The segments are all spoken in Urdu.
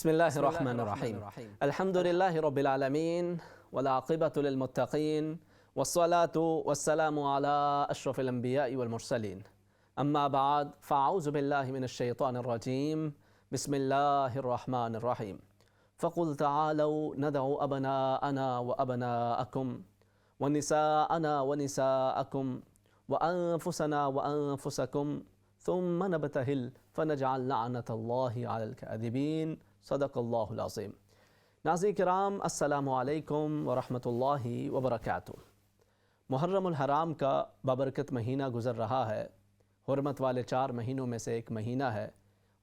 بسم الله الرحمن الرحيم. الحمد لله رب العالمين والعاقبة للمتقين والصلاة والسلام على أشرف الأنبياء والمرسلين. أما بعد فأعوذ بالله من الشيطان الرجيم. بسم الله الرحمن الرحيم. فقل تعالوا ندعو أبناءنا وأبناءكم ونساءنا ونساءكم وأنفسنا وأنفسكم ثم نبتهل فنجعل لعنة الله على الكاذبين. صدق اللہ العظیم. ناظرین کرام، السلام علیکم ورحمۃ اللہ وبرکاتہ. محرم الحرام کا بابرکت مہینہ گزر رہا ہے. حرمت والے 4 مہینوں میں سے ایک مہینہ ہے،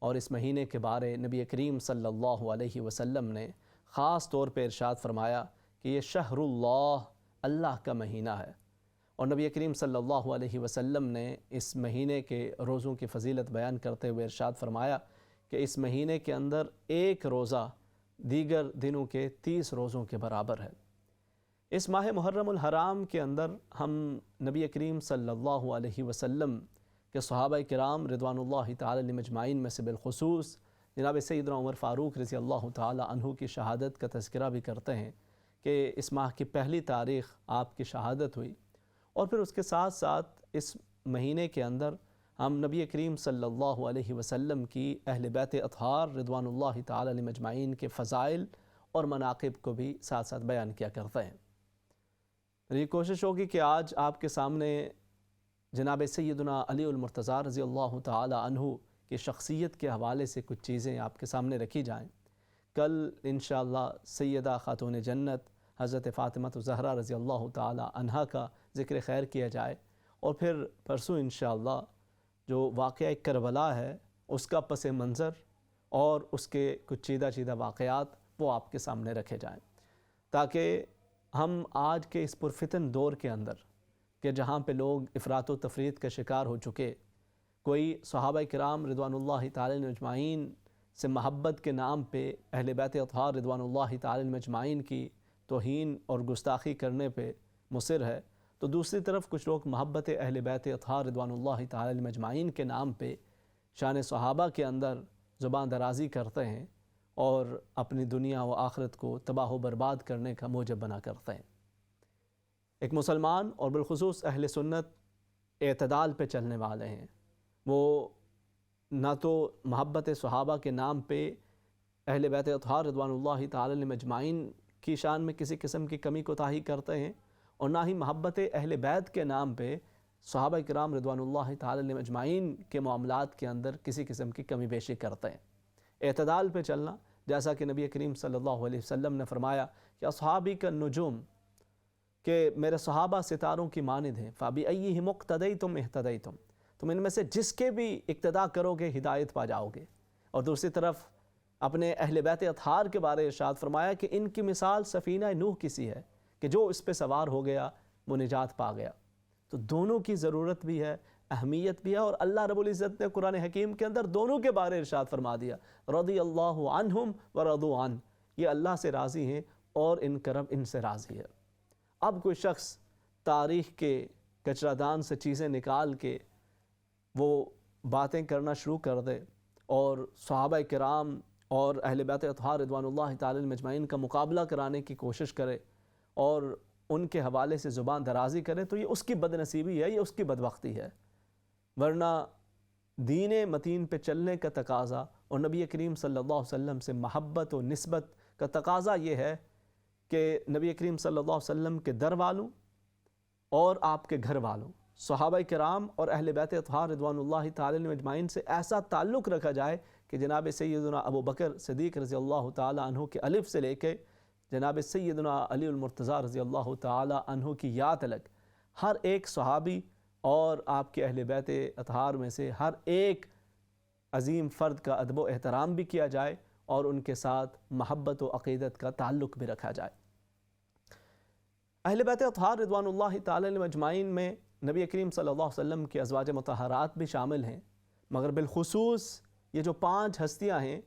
اور اس مہینے کے بارے نبی کریم صلی اللہ علیہ وسلم نے خاص طور پہ ارشاد فرمایا کہ یہ شہر اللہ کا مہینہ ہے. اور نبی کریم صلی اللہ علیہ وسلم نے اس مہینے کے روزوں کی فضیلت بیان کرتے ہوئے ارشاد فرمایا کہ اس مہینے کے اندر ایک روزہ دیگر دنوں کے 30 روزوں کے برابر ہے. اس ماہ محرم الحرام کے اندر ہم نبی کریم صلی اللہ علیہ وسلم کے صحابہ کرام رضوان اللہ تعالی علیہم اجمعین میں سے بالخصوص جناب سیدنا عمر فاروق رضی اللہ تعالی عنہ کی شہادت کا تذکرہ بھی کرتے ہیں کہ اس ماہ کی پہلی تاریخ آپ کی شہادت ہوئی. اور پھر اس کے ساتھ ساتھ اس مہینے کے اندر ہم نبی کریم صلی اللہ علیہ وسلم کی اہل بیت اطہار رضوان اللہ تعالی علیہم اجمعین کے فضائل اور مناقب کو بھی ساتھ ساتھ بیان کیا کرتے ہیں. یہ کوشش ہوگی کہ آج آپ کے سامنے جناب سیدنا علی المرتضیٰ رضی اللہ تعالی عنہ کی شخصیت کے حوالے سے کچھ چیزیں آپ کے سامنے رکھی جائیں. کل انشاءاللہ سیدہ خاتون جنت حضرت فاطمہ الزہرا رضی اللہ تعالی عنہا کا ذکر خیر کیا جائے، اور پھر پرسوں انشاءاللہ جو واقعہ کربلا ہے اس کا پس منظر اور اس کے کچھ چیدہ واقعات وہ آپ کے سامنے رکھے جائیں، تاکہ ہم آج کے اس پرفتن دور کے اندر کہ جہاں پہ لوگ افراط و تفریط کا شکار ہو چکے، کوئی صحابہ کرام رضوان اللہ تعالی علیہم اجمعین سے محبت کے نام پہ اہل بیت اطہار رضوان اللہ تعالی علیہم اجمعین کی توہین اور گستاخی کرنے پہ مصر ہے، تو دوسری طرف کچھ لوگ محبت اہل بیت اطہار رضوان اللہ تعالی علیہم اجمعین کے نام پہ شان صحابہ کے اندر زبان درازی کرتے ہیں اور اپنی دنیا و آخرت کو تباہ و برباد کرنے کا موجب بنا کرتے ہیں. ایک مسلمان اور بالخصوص اہل سنت اعتدال پہ چلنے والے ہیں. وہ نہ تو محبت صحابہ کے نام پہ اہل بیت اطہار رضوان اللہ تعالی علیہم اجمعین کی شان میں کسی قسم کی کمی کوتاہی کرتے ہیں، اور نہ ہی محبت اہل بیت کے نام پہ صحابہ کرام رضوان اللہ تعالی علیہم اجمعین کے معاملات کے اندر کسی قسم کی کمی بیشی کرتے ہیں. اعتدال پہ چلنا، جیسا کہ نبی کریم صلی اللہ علیہ وسلم نے فرمایا کہ اصحابی کا نجوم، کہ میرے صحابہ ستاروں کی مانند ہیں، فَبِأَيِّهِمُ اقْتَدَيْتُمْ اهْتَدَيْتُمْ، تم ان میں سے جس کے بھی اقتداء کرو گے ہدایت پا جاؤ گے. اور دوسری طرف اپنے اہل بیت اطہار کے بارے ارشاد فرمایا کہ ان کی مثال سفینہ نوح کی سی ہے کہ جو اس پہ سوار ہو گیا وہ نجات پا گیا. تو دونوں کی ضرورت بھی ہے، اہمیت بھی ہے، اور اللہ رب العزت نے قرآن حکیم کے اندر دونوں کے بارے ارشاد فرما دیا، رضی اللہ عنہم ورضوا عنہ، یہ اللہ سے راضی ہیں اور ان کا رب ان سے راضی ہے. اب کوئی شخص تاریخ کے کچرا دان سے چیزیں نکال کے وہ باتیں کرنا شروع کر دے اور صحابہ کرام اور اہل بیت اطہار رضوان اللہ تعالی علیہم اجمعین کا مقابلہ کرانے کی کوشش کرے اور ان کے حوالے سے زبان درازی کرے، تو یہ اس کی بد نصیبی ہے، یہ اس کی بدبختی ہے. ورنہ دین متین پہ چلنے کا تقاضا اور نبی کریم صلی اللہ علیہ وسلم سے محبت و نسبت کا تقاضا یہ ہے کہ نبی کریم صلی اللہ علیہ وسلم کے در والوں اور آپ کے گھر والوں صحابہ کرام اور اہل بیت اطہار رضوان اللہ تعالی علیہم اجمعین سے ایسا تعلق رکھا جائے کہ جناب سیدنا ابو بکر صدیق رضی اللہ تعالی عنہ کے الف سے لے کے جناب سیدنا علی المرتضیٰ رضی اللہ تعالی عنہ کی یا تلک ہر ایک صحابی اور آپ کے اہل بیت اطہار میں سے ہر ایک عظیم فرد کا ادب و احترام بھی کیا جائے اور ان کے ساتھ محبت و عقیدت کا تعلق بھی رکھا جائے. اہل بیت اطہار رضوان اللہ تعالی علیہم اجمعین میں نبی کریم صلی اللہ علیہ وسلم کے ازواج مطہرات بھی شامل ہیں، مگر بالخصوص یہ جو 5 ہستیاں ہیں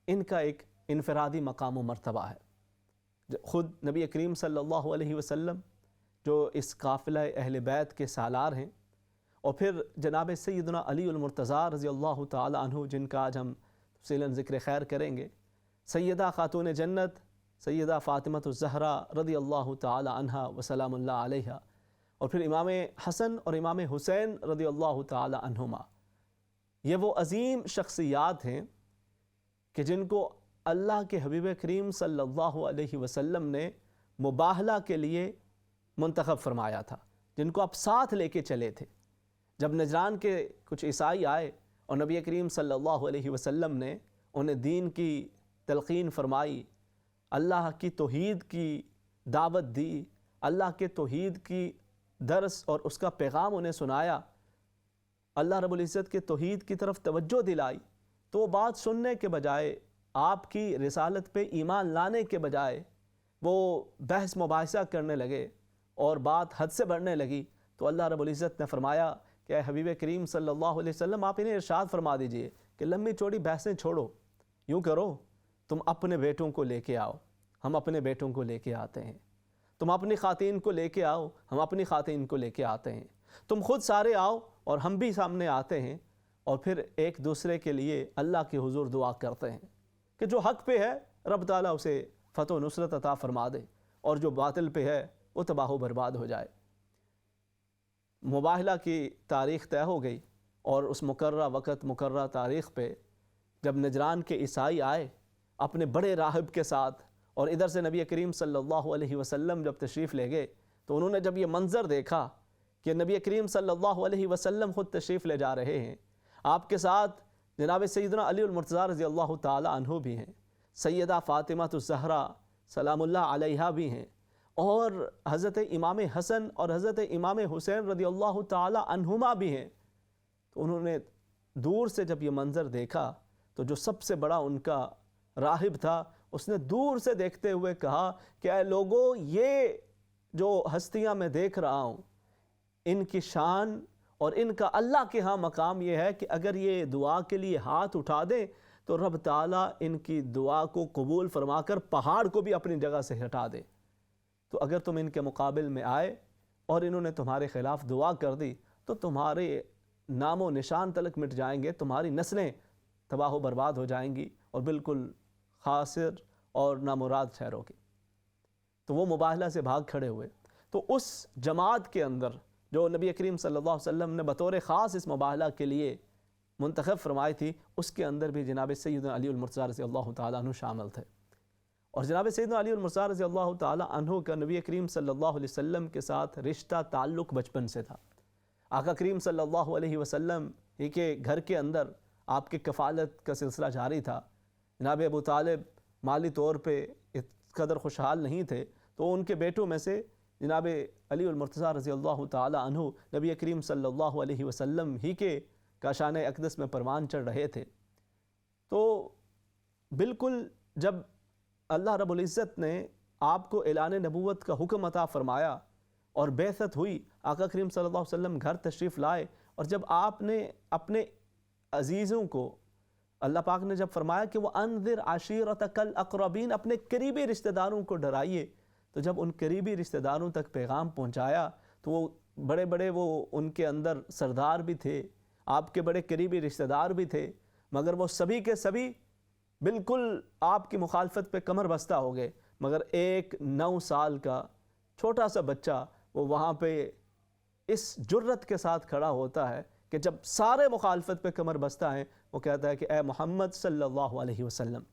ان کا ایک انفرادی مقام و مرتبہ ہے. خود نبی کریم صلی اللہ علیہ وسلم جو اس قافلہ اہل بیت کے سالار ہیں، اور پھر جناب سیدنا علی المرتضیٰ رضی اللہ تعالی عنہ جن کا آج ہم تفصیلاً ذکر خیر کریں گے، سیدہ خاتون جنت سیدہ فاطمۃ الزہرا رضی اللہ تعالی عنہا وسلام اللہ علیہا، اور پھر امام حسن اور امام حسین رضی اللہ تعالی عنہما، یہ وہ عظیم شخصیات ہیں کہ جن کو اللہ کے حبیب کریم صلی اللہ علیہ وسلم نے مباہلہ کے لیے منتخب فرمایا تھا، جن کو آپ ساتھ لے کے چلے تھے۔ جب نجران کے کچھ عیسائی آئے اور نبی کریم صلی اللہ علیہ وسلم نے انہیں دین کی تلقین فرمائی، اللہ کی توحید کی دعوت دی، اللہ کے توحید کی درس اور اس کا پیغام انہیں سنایا، اللہ رب العزت کے توحید کی طرف توجہ دلائی، تو وہ بات سننے کے بجائے، آپ کی رسالت پہ ایمان لانے کے بجائے وہ بحث مباحثہ کرنے لگے اور بات حد سے بڑھنے لگی۔ تو اللہ رب العزت نے فرمایا کہ اے حبیب کریم صلی اللہ علیہ وسلم، آپ انہیں ارشاد فرما دیجئے کہ لمبی چوڑی بحثیں چھوڑو، یوں کرو تم اپنے بیٹوں کو لے کے آؤ، ہم اپنے بیٹوں کو لے کے آتے ہیں، تم اپنی خواتین کو لے کے آؤ، ہم اپنی خواتین کو لے کے آتے ہیں، تم خود سارے آؤ اور ہم بھی سامنے آتے ہیں، اور پھر ایک دوسرے کے لیے اللہ کے حضور دعا کرتے ہیں کہ جو حق پہ ہے رب تعالیٰ اسے فتح و نصرت عطا فرما دے، اور جو باطل پہ ہے وہ تباہ و برباد ہو جائے۔ مباہلہ کی تاریخ طے ہو گئی، اور اس مقررہ وقت مقررہ تاریخ پہ جب نجران کے عیسائی آئے اپنے بڑے راہب کے ساتھ، اور ادھر سے نبی کریم صلی اللہ علیہ وسلم جب تشریف لے گئے، تو انہوں نے جب یہ منظر دیکھا کہ نبی کریم صلی اللہ علیہ وسلم خود تشریف لے جا رہے ہیں، آپ کے ساتھ جناب سیدنا علی المرتضیٰ رضی اللہ تعالی عنہ بھی ہیں، سیدہ فاطمۃ الزہرا سلام اللہ علیہا بھی ہیں، اور حضرت امام حسن اور حضرت امام حسین رضی اللہ تعالی عنہما بھی ہیں، تو انہوں نے دور سے جب یہ منظر دیکھا تو جو سب سے بڑا ان کا راہب تھا، اس نے دور سے دیکھتے ہوئے کہا کہ اے لوگو، یہ جو ہستیاں میں دیکھ رہا ہوں، ان کی شان اور ان کا اللہ کے ہاں مقام یہ ہے کہ اگر یہ دعا کے لیے ہاتھ اٹھا دیں تو رب تعالیٰ ان کی دعا کو قبول فرما کر پہاڑ کو بھی اپنی جگہ سے ہٹا دے۔ تو اگر تم ان کے مقابل میں آئے اور انہوں نے تمہارے خلاف دعا کر دی تو تمہارے نام و نشان تلک مٹ جائیں گے، تمہاری نسلیں تباہ و برباد ہو جائیں گی اور بالکل خاسر اور نامراد ٹھہرو گے۔ تو وہ مباہلہ سے بھاگ کھڑے ہوئے۔ تو اس جماعت کے اندر جو نبی کریم صلی اللہ علیہ وسلم نے بطور خاص اس مباہلہ کے لیے منتخب فرمائی تھی، اس کے اندر بھی جناب سیدنا علی المرتضیٰ رضی اللہ تعالیٰ عنہ شامل تھے، اور جناب سیدنا علی المرتضیٰ رضی اللہ تعالیٰ عنہ کا نبی کریم صلی اللہ علیہ وسلم کے ساتھ رشتہ تعلق بچپن سے تھا۔ آقا کریم صلی اللہ علیہ وسلم ہی کے گھر کے اندر آپ کی کفالت کا سلسلہ جاری تھا۔ جناب ابو طالب مالی طور پہ اس قدر خوشحال نہیں تھے، تو ان کے بیٹوں میں سے جناب علی المرتضیٰ رضی اللہ تعالی عنہ نبی کریم صلی اللہ علیہ وسلم ہی کے کاشان اقدس میں پروان چڑھ رہے تھے۔ تو بالکل جب اللہ رب العزت نے آپ کو اعلان نبوت کا حکم عطا فرمایا اور بعثت ہوئی، آقا کریم صلی اللہ علیہ وسلم گھر تشریف لائے، اور جب آپ نے اپنے عزیزوں کو، اللہ پاک نے جب فرمایا کہ وَأَنذِرْ عَشِيرَتَكَ الْأَقْرَبِينَ، اپنے قریبی رشتہ داروں کو ڈرائیے، تو جب ان قریبی رشتہ داروں تک پیغام پہنچایا تو وہ بڑے بڑے وہ ان کے اندر سردار بھی تھے، آپ کے بڑے قریبی رشتہ دار بھی تھے، مگر وہ سبھی کے سبھی بالکل آپ کی مخالفت پہ کمر بستہ ہو گئے، مگر ایک 9 سال کا چھوٹا سا بچہ وہ وہاں پہ اس جرت کے ساتھ کھڑا ہوتا ہے کہ جب سارے مخالفت پہ کمر بستہ ہیں، وہ کہتا ہے کہ اے محمد صلی اللہ علیہ وسلم،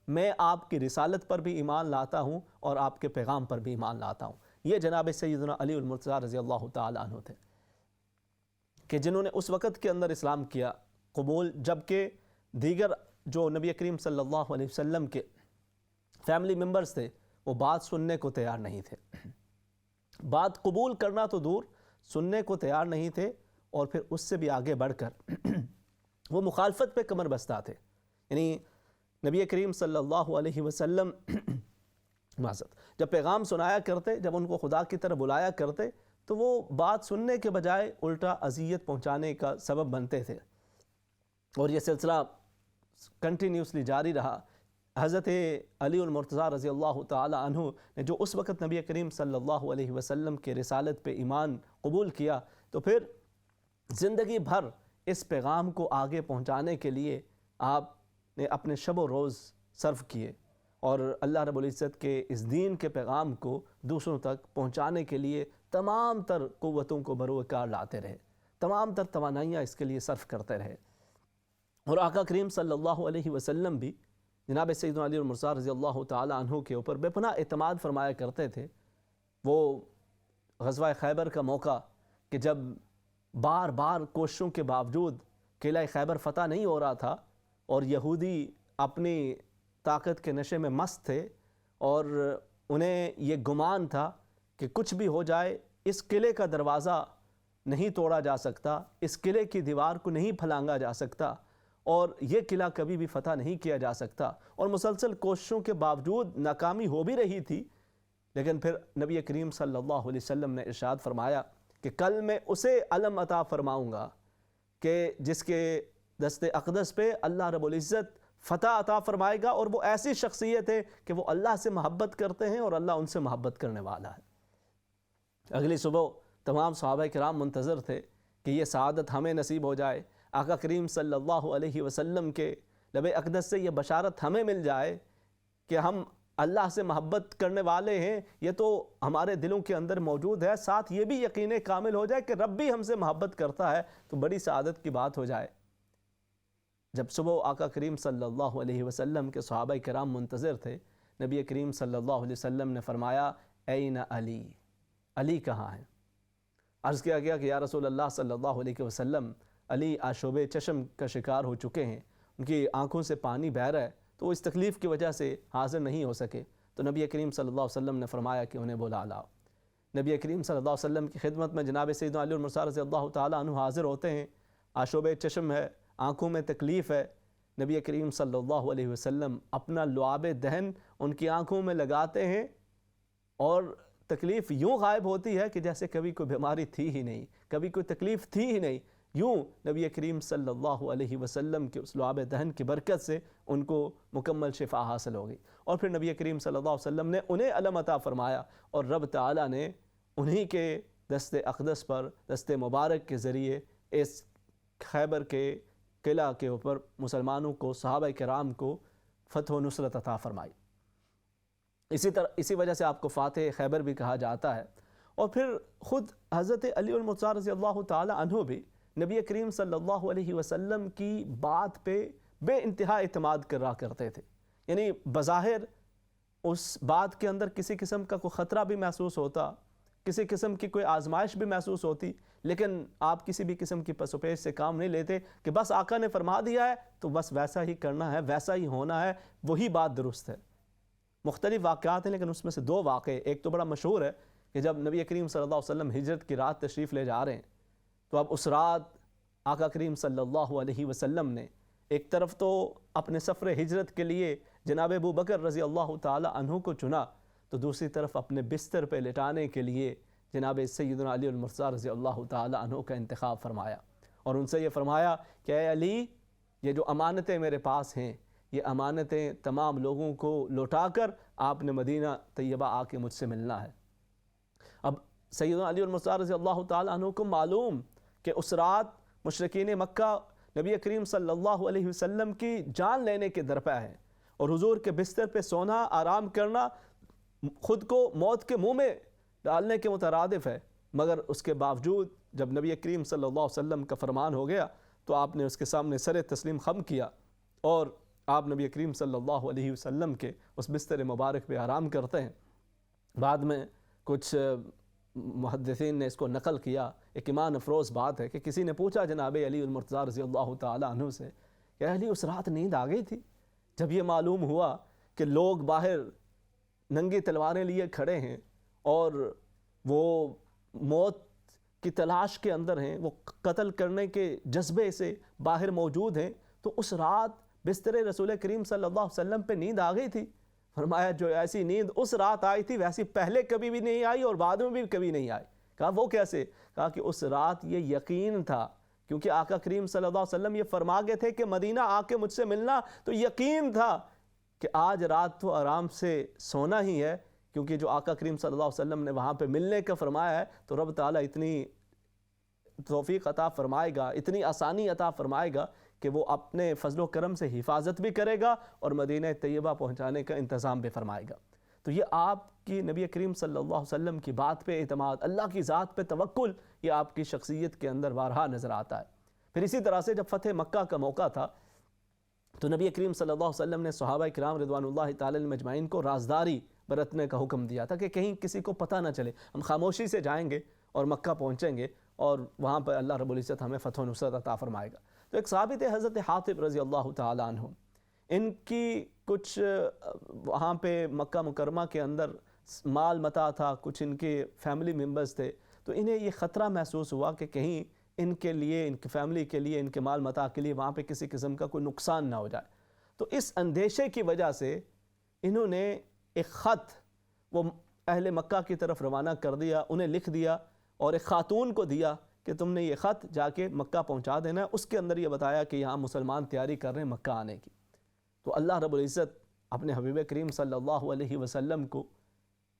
میں آپ کی رسالت پر بھی ایمان لاتا ہوں اور آپ کے پیغام پر بھی ایمان لاتا ہوں۔ یہ جناب سیدنا علی المرتضیٰ رضی اللہ تعالی عنہ تھے کہ جنہوں نے اس وقت کے اندر اسلام کیا قبول، جبکہ دیگر جو نبی کریم صلی اللہ علیہ وسلم کے فیملی ممبرز تھے وہ بات سننے کو تیار نہیں تھے، بات قبول کرنا تو دور، سننے کو تیار نہیں تھے، اور پھر اس سے بھی آگے بڑھ کر وہ مخالفت پہ کمر بستہ تھے۔ یعنی نبی کریم صلی اللہ علیہ وسلم جب پیغام سنایا کرتے، جب ان کو خدا کی طرف بلایا کرتے، تو وہ بات سننے کے بجائے الٹا اذیت پہنچانے کا سبب بنتے تھے، اور یہ سلسلہ کنٹینیوسلی جاری رہا۔ حضرت علی المرتضیٰ رضی اللہ تعالی عنہ نے جو اس وقت نبی کریم صلی اللہ علیہ وسلم کے رسالت پہ ایمان قبول کیا، تو پھر زندگی بھر اس پیغام کو آگے پہنچانے کے لیے آپ نے اپنے شب و روز صرف کیے اور اللہ رب العزت کے اس دین کے پیغام کو دوسروں تک پہنچانے کے لیے تمام تر قوتوں کو بروئے کار لاتے رہے، تمام تر توانائیاں اس کے لیے صرف کرتے رہے۔ اور آقا کریم صلی اللہ علیہ وسلم بھی جناب سیدنا علی المرتضیٰ رضی اللہ تعالی عنہ کے اوپر بے پناہ اعتماد فرمایا کرتے تھے۔ وہ غزوہ خیبر کا موقع کہ جب بار بار کوششوں کے باوجود قلعہ خیبر فتح نہیں ہو رہا تھا اور یہودی اپنی طاقت کے نشے میں مست تھے اور انہیں یہ گمان تھا کہ کچھ بھی ہو جائے اس قلعے کا دروازہ نہیں توڑا جا سکتا، اس قلعے کی دیوار کو نہیں پھلانگا جا سکتا اور یہ قلعہ کبھی بھی فتح نہیں کیا جا سکتا، اور مسلسل کوششوں کے باوجود ناکامی ہو بھی رہی تھی۔ لیکن پھر نبی کریم صلی اللہ علیہ وسلم نے ارشاد فرمایا کہ کل میں اسے علم عطا فرماؤں گا کہ جس کے دست اقدس پہ اللہ رب العزت فتح عطا فرمائے گا، اور وہ ایسی شخصیت ہے کہ وہ اللہ سے محبت کرتے ہیں اور اللہ ان سے محبت کرنے والا ہے۔ اگلی صبح تمام صحابہ کرام منتظر تھے کہ یہ سعادت ہمیں نصیب ہو جائے، آقا کریم صلی اللہ علیہ وسلم کے لب اقدس سے یہ بشارت ہمیں مل جائے کہ ہم اللہ سے محبت کرنے والے ہیں، یہ تو ہمارے دلوں کے اندر موجود ہے، ساتھ یہ بھی یقین کامل ہو جائے کہ رب بھی ہم سے محبت کرتا ہے، تو بڑی سعادت کی بات ہو جائے۔ جب صبح آقا کریم صلی اللہ علیہ وسلم کے صحابہ کرام منتظر تھے، نبی کریم صلی اللہ علیہ وسلم نے فرمایا این علی، علی کہاں ہیں؟ عرض کیا گیا کہ یا رسول اللہ صلی اللہ علیہ وسلم، علی آشوب چشم کا شکار ہو چکے ہیں، ان کی آنکھوں سے پانی بہہ رہا ہے، تو وہ اس تکلیف کی وجہ سے حاضر نہیں ہو سکے۔ تو نبی کریم صلی اللہ علیہ وسلم نے فرمایا کہ انہیں بلا لاؤ۔ نبی کریم صلی اللہ علیہ وسلم کی خدمت میں جناب سیدنا علی المرتضیٰ رضی اللہ تعالیٰ عنہ حاضر ہوتے ہیں، آشوب چشم ہے، آنکھوں میں تکلیف ہے۔ نبی کریم صلی اللہ علیہ وسلم اپنا لعاب دہن ان کی آنکھوں میں لگاتے ہیں اور تکلیف یوں غائب ہوتی ہے کہ جیسے کبھی کوئی بیماری تھی ہی نہیں، کبھی کوئی تکلیف تھی ہی نہیں۔ یوں نبی کریم صلی اللہ علیہ وسلم کے اس لعاب دہن کی برکت سے ان کو مکمل شفا حاصل ہو گئی، اور پھر نبی کریم صلی اللہ علیہ وسلم نے انہیں علم عطا فرمایا، اور رب تعالیٰ نے انہی کے دست اقدس پر دست مبارک کے ذریعے اس خیبر کے قلعہ کے اوپر مسلمانوں کو، صحابہ کرام کو فتح و نصرت عطا فرمائی۔ اسی وجہ سے آپ کو فاتح خیبر بھی کہا جاتا ہے۔ اور پھر خود حضرت علی المرتضیٰ رضی اللہ تعالی عنہ بھی نبی کریم صلی اللہ علیہ وسلم کی بات پہ بے انتہا اعتماد کرا کرتے تھے، یعنی بظاہر اس بات کے اندر کسی قسم کا کوئی خطرہ بھی محسوس ہوتا، کسی قسم کی کوئی آزمائش بھی محسوس ہوتی، لیکن آپ کسی بھی قسم کی پس و پیش سے کام نہیں لیتے کہ بس آقا نے فرما دیا ہے تو بس ویسا ہی کرنا ہے، ویسا ہی ہونا ہے، وہی بات درست ہے۔ مختلف واقعات ہیں، لیکن اس میں سے دو واقعے، ایک تو بڑا مشہور ہے کہ جب نبی کریم صلی اللہ علیہ وسلم ہجرت کی رات تشریف لے جا رہے ہیں، تو اب اس رات آقا کریم صلی اللہ علیہ وسلم نے ایک طرف تو اپنے سفر ہجرت کے لیے جناب ابو بکر رضی اللہ تعالی عنہ کو چنا، تو دوسری طرف اپنے بستر پہ لٹانے کے لیے جناب سیدنا علی المرتضیٰ رضی اللہ تعالی عنہ کا انتخاب فرمایا، اور ان سے یہ فرمایا کہ اے علی، یہ جو امانتیں میرے پاس ہیں، یہ امانتیں تمام لوگوں کو لوٹا کر آپ نے مدینہ طیبہ آ کے مجھ سے ملنا ہے۔ اب سیدنا علی المرتضیٰ رضی اللہ تعالیٰ عنہ کو معلوم کہ اس رات مشرکین مکہ نبی کریم صلی اللہ علیہ وسلم کی جان لینے کے درپے ہیں، اور حضور کے بستر پہ سونا، آرام کرنا خود کو موت کے منہ میں ڈالنے کے مترادف ہے، مگر اس کے باوجود جب نبی کریم صلی اللہ علیہ وسلم کا فرمان ہو گیا تو آپ نے اس کے سامنے سر تسلیم خم کیا، اور آپ نبی کریم صلی اللہ علیہ وسلم کے اس بستر مبارک پہ آرام کرتے ہیں۔ بعد میں کچھ محدثین نے اس کو نقل کیا، ایک ایمان افروز بات ہے کہ کسی نے پوچھا جناب علی المرتضیٰ رضی اللہ تعالی عنہ سے کہ علی اس رات نیند آ گئی تھی؟ جب یہ معلوم ہوا کہ لوگ باہر ننگی تلواریں لیے کھڑے ہیں اور وہ موت کی تلاش کے اندر ہیں، وہ قتل کرنے کے جذبے سے باہر موجود ہیں، تو اس رات بستر رسول کریم صلی اللہ علیہ وسلم پہ نیند آ گئی تھی؟ فرمایا جو ایسی نیند اس رات آئی تھی ویسی پہلے کبھی بھی نہیں آئی اور بعد میں بھی کبھی نہیں آئی۔ کہا وہ کیسے؟ کہا کہ اس رات یہ یقین تھا، کیونکہ آقا کریم صلی اللہ علیہ وسلم یہ فرما گئے تھے کہ مدینہ آ کے مجھ سے ملنا، تو یقین تھا کہ آج رات تو آرام سے سونا ہی ہے، کیونکہ جو آقا کریم صلی اللہ علیہ وسلم نے وہاں پہ ملنے کا فرمایا ہے، تو رب تعالیٰ اتنی توفیق عطا فرمائے گا، اتنی آسانی عطا فرمائے گا کہ وہ اپنے فضل و کرم سے حفاظت بھی کرے گا اور مدینہ طیبہ پہنچانے کا انتظام بھی فرمائے گا۔ تو یہ آپ کی نبی کریم صلی اللہ علیہ وسلم کی بات پہ اعتماد، اللہ کی ذات پہ توکل، یہ آپ کی شخصیت کے اندر بارہا نظر آتا ہے۔ پھر اسی طرح سے جب فتح مکہ کا موقع تھا تو نبی کریم صلی اللہ علیہ وسلم نے صحابہ کرام رضوان اللہ تعالی علیہم اجمعین کو رازداری برتنے کا حکم دیا تھا کہ کہیں کسی کو پتہ نہ چلے، ہم خاموشی سے جائیں گے اور مکہ پہنچیں گے اور وہاں پر اللہ رب العزت ہمیں فتح و نصرت عطا فرمائے گا۔ تو ایک ثابت ہے حضرت حاطب رضی اللہ تعالیٰ عنہ، ان کی کچھ وہاں پہ مکہ مکرمہ کے اندر مال متاع تھا، کچھ ان کے فیملی ممبرز تھے، تو انہیں یہ خطرہ محسوس ہوا کہ کہیں ان کے لیے، ان کی فیملی کے لیے، ان کے مال متاع کے لیے وہاں پہ کسی قسم کا کوئی نقصان نہ ہو جائے۔ تو اس اندیشے کی وجہ سے انہوں نے ایک خط وہ اہل مکہ کی طرف روانہ کر دیا، انہیں لکھ دیا اور ایک خاتون کو دیا کہ تم نے یہ خط جا کے مکہ پہنچا دینا ہے۔ اس کے اندر یہ بتایا کہ یہاں مسلمان تیاری کر رہے ہیں مکہ آنے کی۔ تو اللہ رب العزت اپنے حبیب کریم صلی اللہ علیہ وسلم کو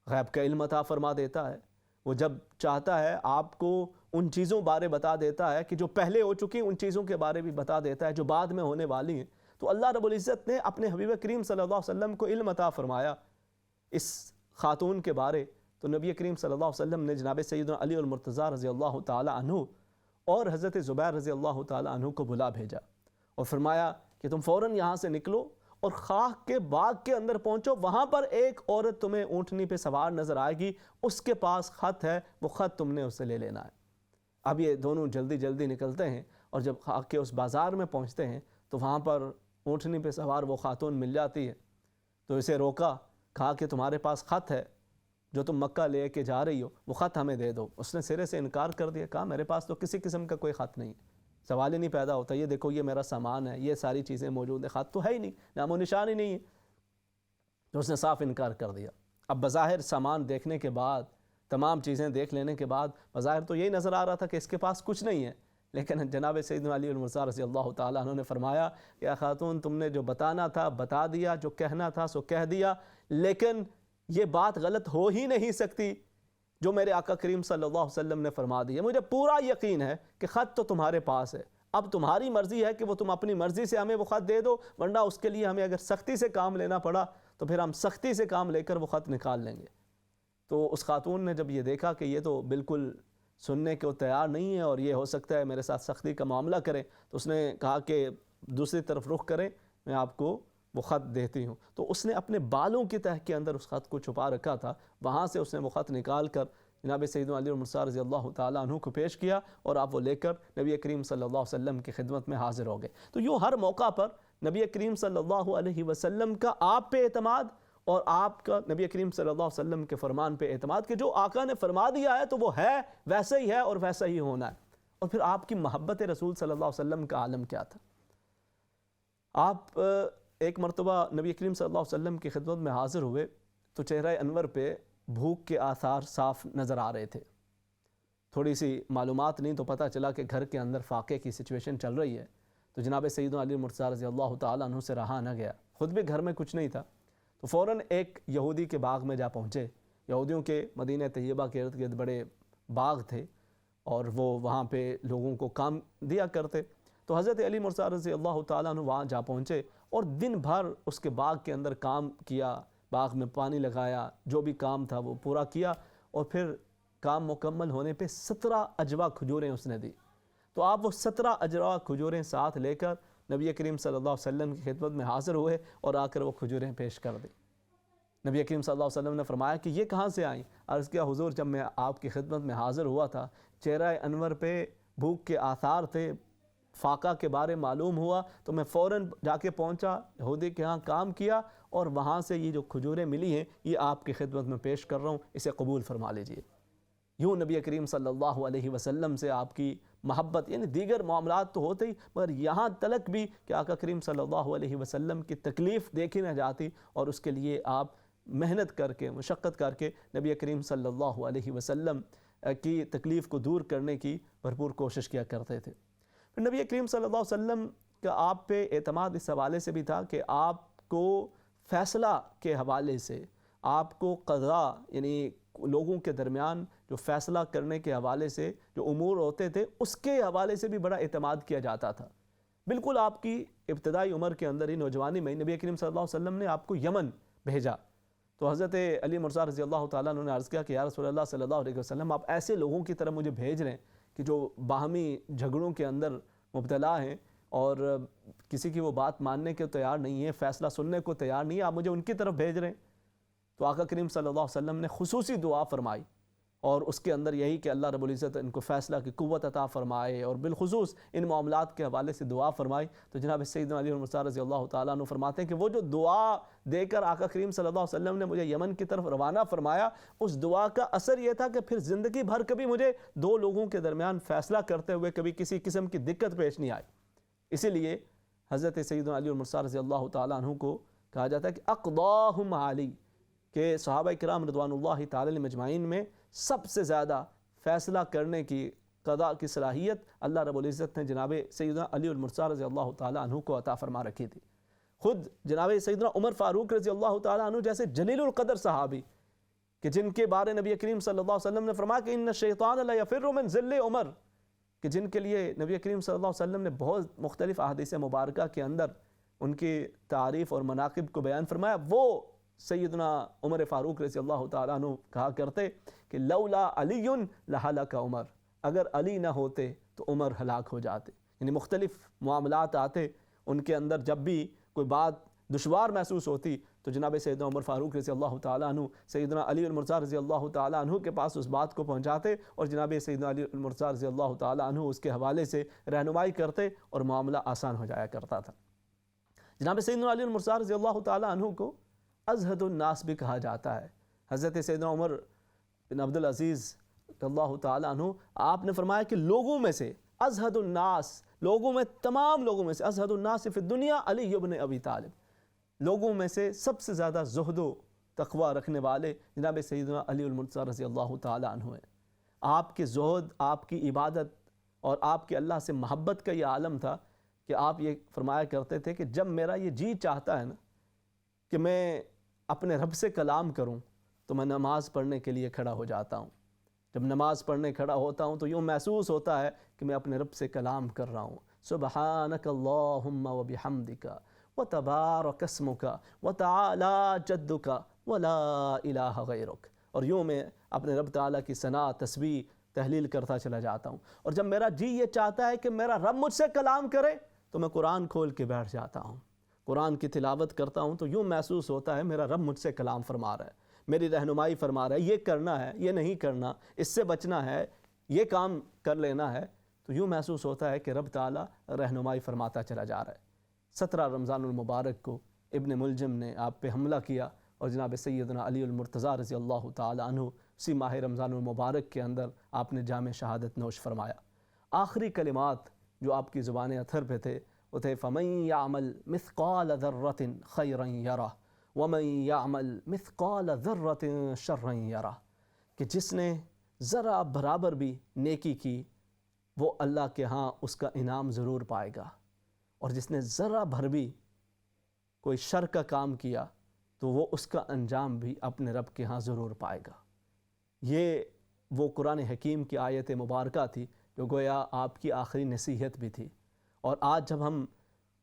غیب کا علم عطا فرما دیتا ہے۔ وہ جب چاہتا ہے آپ کو ان چیزوں بارے بتا دیتا ہے کہ جو پہلے ہو چکی ہیں، ان چیزوں کے بارے بھی بتا دیتا ہے جو بعد میں ہونے والی ہیں۔ تو اللہ رب العزت نے اپنے حبیب کریم صلی اللہ علیہ وسلم کو علم عطا فرمایا اس خاتون کے بارے۔ تو نبی کریم صلی اللہ علیہ وسلم نے جناب سیدنا علی المرتضیٰ رضی اللہ تعالی عنہ اور حضرت زبیر رضی اللہ تعالی عنہ کو بلا بھیجا اور فرمایا کہ تم فوراً یہاں سے نکلو اور خاک کے باغ کے اندر پہنچو، وہاں پر ایک عورت تمہیں اونٹنی پہ سوار نظر آئے گی، اس کے پاس خط ہے، وہ خط تم نے اس سے لے لینا ہے۔ اب یہ دونوں جلدی جلدی نکلتے ہیں اور جب خاک کے اس بازار میں پہنچتے ہیں تو وہاں پر اونٹنی پہ سوار وہ خاتون مل جاتی ہے۔ تو اسے روکا، کہا کہ تمہارے پاس خط ہے جو تم مکہ لے کے جا رہی ہو، وہ خط ہمیں دے دو۔ اس نے سرے سے انکار کر دیا، کہا میرے پاس تو کسی قسم کا کوئی خط نہیں ہے، سوال ہی نہیں پیدا ہوتا، یہ دیکھو یہ میرا سامان ہے، یہ ساری چیزیں موجود ہیں، خط تو ہے ہی نہیں، نام و نشان ہی نہیں ہے۔ تو اس نے صاف انکار کر دیا۔ اب بظاہر سامان دیکھنے کے بعد، تمام چیزیں دیکھ لینے کے بعد بظاہر تو یہی نظر آ رہا تھا کہ اس کے پاس کچھ نہیں ہے، لیکن جناب سیدنا علی المرتضیٰ رضی اللہ تعالیٰ عنہ نے فرمایا کہ اے خاتون، تم نے جو بتانا تھا بتا دیا، جو کہنا تھا سو کہہ دیا، لیکن یہ بات غلط ہو ہی نہیں سکتی جو میرے آقا کریم صلی اللہ علیہ وسلم نے فرما دی ہے۔ مجھے پورا یقین ہے کہ خط تو تمہارے پاس ہے، اب تمہاری مرضی ہے کہ وہ تم اپنی مرضی سے ہمیں وہ خط دے دو، ورنہ اس کے لیے ہمیں اگر سختی سے کام لینا پڑا تو پھر ہم سختی سے کام لے کر وہ خط نکال لیں گے۔ تو اس خاتون نے جب یہ دیکھا کہ یہ تو بالکل سننے کو تیار نہیں ہے اور یہ ہو سکتا ہے میرے ساتھ سختی کا معاملہ کرے، تو اس نے کہا کہ دوسری طرف رخ کریں، میں آپ کو وہ خط دیتی ہوں۔ تو اس نے اپنے بالوں کی تہ کے اندر اس خط کو چھپا رکھا تھا، وہاں سے اس نے وہ خط نکال کر جناب سیدنا علی المرتضیٰ رضی اللہ تعالیٰ عنہ کو پیش کیا اور آپ وہ لے کر نبی کریم صلی اللہ علیہ وسلم کی خدمت میں حاضر ہو گئے۔ تو یوں ہر موقع پر نبی کریم صلی اللہ علیہ وسلم کا آپ پہ اعتماد اور آپ کا نبی کریم صلی اللہ علیہ وسلم کے فرمان پہ اعتماد کہ جو آقا نے فرما دیا ہے تو وہ ہے، ویسے ہی ہے اور ویسا ہی ہونا ہے۔ اور پھر آپ کی محبت رسول صلی اللہ علیہ وسلم کا عالم کیا تھا۔ آپ ایک مرتبہ نبی کریم صلی اللہ علیہ وسلم کی خدمت میں حاضر ہوئے تو چہرہ انور پہ بھوک کے آثار صاف نظر آ رہے تھے۔ تھوڑی سی معلومات نہیں تو پتہ چلا کہ گھر کے اندر فاقے کی سچویشن چل رہی ہے۔ تو جناب سیدنا علی المرتضیٰ رضی اللہ تعالیٰ عنہ سے رہا نہ گیا، خود بھی گھر میں کچھ نہیں تھا، تو فوراً ایک یہودی کے باغ میں جا پہنچے۔ یہودیوں کے مدینہ طیبہ کے ارد گرد بڑے باغ تھے اور وہ وہاں پہ لوگوں کو کام دیا کرتے۔ تو حضرت علی مرتضیٰ رضی اللہ تعالیٰ عنہ وہاں جا پہنچے اور دن بھر اس کے باغ کے اندر کام کیا، باغ میں پانی لگایا، جو بھی کام تھا وہ پورا کیا، اور پھر کام مکمل ہونے پہ 17 اجوا کھجوریں اس نے دی۔ تو آپ وہ 17 اجوا کھجوریں ساتھ لے کر نبی کریم صلی اللہ علیہ وسلم کی خدمت میں حاضر ہوئے اور آ کر وہ کھجوریں پیش کر دی۔ نبی کریم صلی اللہ علیہ وسلم نے فرمایا کہ یہ کہاں سے آئیں؟ عرض کیا حضور، جب میں آپ کی خدمت میں حاضر ہوا تھا چہرہ انور پہ بھوک کے آثار تھے، فاقہ کے بارے معلوم ہوا تو میں فوراً جا کے پہنچا، یہودی کے ہاں کام کیا اور وہاں سے یہ جو کھجوریں ملی ہیں یہ آپ کی خدمت میں پیش کر رہا ہوں، اسے قبول فرما لیجئے۔ یوں نبی کریم صلی اللہ علیہ وسلم سے آپ کی محبت، یعنی دیگر معاملات تو ہوتے ہی، مگر یہاں تلک بھی کہ آقا کریم صلی اللہ علیہ وسلم کی تکلیف دیکھی نہ جاتی اور اس کے لیے آپ محنت کر کے، مشقت کر کے نبی کریم صلی اللہ علیہ وسلم کی تکلیف کو دور کرنے کی بھرپور کوشش کیا کرتے تھے۔ پھر نبی کریم صلی اللہ علیہ وسلم کا آپ پہ اعتماد اس حوالے سے بھی تھا کہ آپ کو فیصلہ کے حوالے سے، آپ کو قضاء یعنی لوگوں کے درمیان جو فیصلہ کرنے کے حوالے سے جو امور ہوتے تھے اس کے حوالے سے بھی بڑا اعتماد کیا جاتا تھا۔ بالکل آپ کی ابتدائی عمر کے اندر ہی نوجوانی میں نبی کریم صلی اللہ علیہ وسلم نے آپ کو یمن بھیجا. تو حضرت علی مرزا رضی اللہ تعالیٰ عنہ نے عرض کیا کہ یا رسول اللہ صلی اللہ علیہ وسلم آپ ایسے لوگوں کی طرف مجھے بھیج رہے ہیں کہ جو باہمی جھگڑوں کے اندر مبتلا ہیں اور کسی کی وہ بات ماننے کے تیار نہیں ہے, فیصلہ سننے کو تیار نہیں ہے, آپ مجھے ان کی طرف بھیج رہے ہیں. تو آقا کریم صلی اللہ علیہ وسلم نے خصوصی دعا فرمائی اور اس کے اندر یہی کہ اللہ رب العزت ان کو فیصلہ کی قوت عطا فرمائے, اور بالخصوص ان معاملات کے حوالے سے دعا فرمائی. تو جناب سیدنا علی مرزا رضی اللہ تعالیٰ عنہ فرماتے ہیں کہ وہ جو دعا دے کر آقا کریم صلی اللہ علیہ وسلم نے مجھے یمن کی طرف روانہ فرمایا, اس دعا کا اثر یہ تھا کہ پھر زندگی بھر کبھی مجھے دو لوگوں کے درمیان فیصلہ کرتے ہوئے کبھی کسی قسم کی دقت پیش نہیں آئی. اسی لیے حضرت سیدنا علی مرزا رضی اللہ تعالیٰ عنہ کو کہا جاتا ہے کہ اقضاہم علی, کہ صحابہ کرام رضوان اللہ تعالی علیہم اجمعین میں سب سے زیادہ فیصلہ کرنے کی قضاء کی صلاحیت اللہ رب العزت نے جناب سیدنا علی المرزا رضی اللہ تعالیٰ عنہ کو عطا فرما رکھی تھی. خود جناب سیدنا عمر فاروق رضی اللہ تعالیٰ عنہ جیسے جلیل القدر صحابی کہ جن کے بارے نبی کریم صلی اللہ علیہ وسلم نے فرمایا کہ ان الشیطان لیفر من ذل عمر, کہ جن کے لیے نبی کریم صلی اللہ علیہ وسلم نے بہت مختلف احادیث مبارکہ کے اندر ان کی تعریف اور مناقب کو بیان فرمایا, وہ سیدنا عمر فاروق رضی اللہ تعالیٰ عنہ کہا کرتے کہ لولا علی لہلک عمر, اگر علی نہ ہوتے تو عمر ہلاک ہو جاتے. یعنی مختلف معاملات آتے ان کے اندر, جب بھی کوئی بات دشوار محسوس ہوتی تو جناب سیدنا عمر فاروق رضی اللہ تعالیٰ عنہ سیدنا علی المرزا رضی اللہ تعالیٰ عنہ کے پاس اس بات کو پہنچاتے اور جناب سیدنا علی المرزا رضی اللہ تعالیٰ عنہ اس کے حوالے سے رہنمائی کرتے اور معاملہ آسان ہو جایا کرتا تھا. جناب سیدنا علی المرزا رضی اللہ تعالیٰ عنہ کو ازہد الناس بھی کہا جاتا ہے. حضرت سیدنا عمر بن عبدالعزیز اللہ تعالیٰ عنہ آپ نے فرمایا کہ لوگوں میں سے ازہد الناس, لوگوں میں تمام لوگوں میں سے ازہد الناس فی الدنیا علی ابن ابی طالب, لوگوں میں سے سب سے زیادہ زہد و تقوی رکھنے والے جناب سیدنا علی المرزا رضی اللہ تعالیٰ عنہ ہیں. آپ کے زہد, آپ کی عبادت اور آپ کے اللہ سے محبت کا یہ عالم تھا کہ آپ یہ فرمایا کرتے تھے کہ جب میرا یہ جی چاہتا ہے نا کہ میں اپنے رب سے کلام کروں تو میں نماز پڑھنے کے لیے کھڑا ہو جاتا ہوں. جب نماز پڑھنے کھڑا ہوتا ہوں تو یوں محسوس ہوتا ہے کہ میں اپنے رب سے کلام کر رہا ہوں. سبحانک اللہم و بحمدک و تبارک اسمک و تعالی جدک و لا الہ غیرک, اور یوں میں اپنے رب تعالیٰ کی ثنا تسبیح تحلیل کرتا چلا جاتا ہوں. اور جب میرا جی یہ چاہتا ہے کہ میرا رب مجھ سے کلام کرے تو میں قرآن کھول کے بیٹھ جاتا ہوں, قرآن کی تلاوت کرتا ہوں تو یوں محسوس ہوتا ہے میرا رب مجھ سے کلام فرما رہا ہے, میری رہنمائی فرما رہا ہے, یہ کرنا ہے, یہ نہیں کرنا, اس سے بچنا ہے, یہ کام کر لینا ہے. تو یوں محسوس ہوتا ہے کہ رب تعالیٰ رہنمائی فرماتا چلا جا رہا ہے. 17 رمضان المبارک کو ابن ملجم نے آپ پہ حملہ کیا اور جناب سیدنا علی المرتضیٰ رضی اللہ تعالیٰ عنہ اسی ماہ رمضان المبارک کے اندر آپ نے جام شہادت نوش فرمایا. آخری کلمات جو آپ کی زبان اطہر پہ تھے وہ تھے فَمَن يَعْمَلْ مِثْقَالَ ذَرَّةٍ خَيْرًا يَرَهُ وَمَن يَعْمَلْ مِثْقَالَ ذَرَّةٍ شَرًّا يَرَهُ, کہ جس نے ذرا برابر بھی نیکی کی وہ اللہ کے ہاں اس کا انعام ضرور پائے گا, اور جس نے ذرا بھر بھی کوئی شر کا کام کیا تو وہ اس کا انجام بھی اپنے رب کے ہاں ضرور پائے گا. یہ وہ قرآن حکیم کی آیت مبارکہ تھی جو گویا آپ کی آخری نصیحت بھی تھی. اور آج جب ہم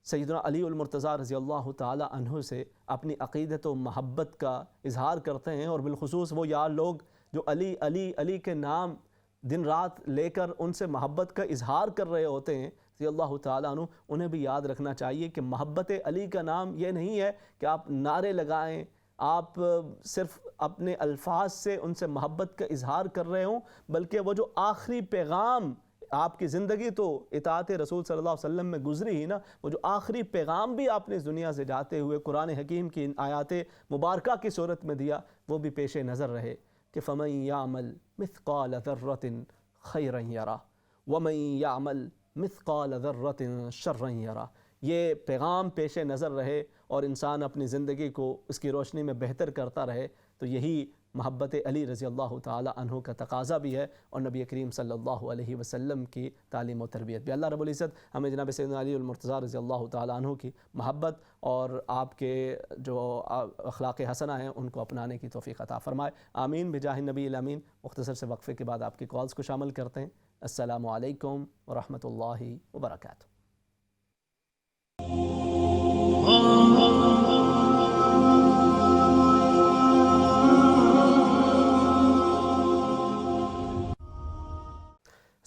سیدنا علی المرتضیٰ رضی اللہ تعالی عنہ سے اپنی عقیدت و محبت کا اظہار کرتے ہیں, اور بالخصوص وہ یار لوگ جو علی علی علی کے نام دن رات لے کر ان سے محبت کا اظہار کر رہے ہوتے ہیں رضی اللہ تعالیٰ عنہ, انہیں بھی یاد رکھنا چاہیے کہ محبت علی کا نام یہ نہیں ہے کہ آپ نعرے لگائیں, آپ صرف اپنے الفاظ سے ان سے محبت کا اظہار کر رہے ہوں, بلکہ وہ جو آخری پیغام آپ کی زندگی تو اطاعت رسول صلی اللہ علیہ وسلم میں گزری ہی نا, وہ جو آخری پیغام بھی آپ نے اس دنیا سے جاتے ہوئے قرآن حکیم کی آیات مبارکہ کی صورت میں دیا وہ بھی پیش نظر رہے کہ فَمَن يَعْمَلْ مِثْقَالَ ذَرَّةٍ خَيْرًا يَرَهُ وَمَن يَعْمَلْ مِثْقَالَ ذَرَّةٍ شَرًّا يَرَهُ. یہ پیغام پیش نظر رہے اور انسان اپنی زندگی کو اس کی روشنی میں بہتر کرتا رہے, تو یہی محبت علی رضی اللہ تعالی عنہ کا تقاضا بھی ہے اور نبی کریم صلی اللہ علیہ وسلم کی تعلیم و تربیت بھی. اللہ رب العزت ہمیں جناب سیدنا علی المرتضیٰ رضی اللہ تعالی عنہ کی محبت اور آپ کے جو اخلاق حسنہ ہیں ان کو اپنانے کی توفیق عطا فرمائے. آمین بجاہ النبی الامین. مختصر سے وقفے کے بعد آپ کی کالز کو شامل کرتے ہیں. السلام علیکم ورحمۃ اللہ وبرکاتہ.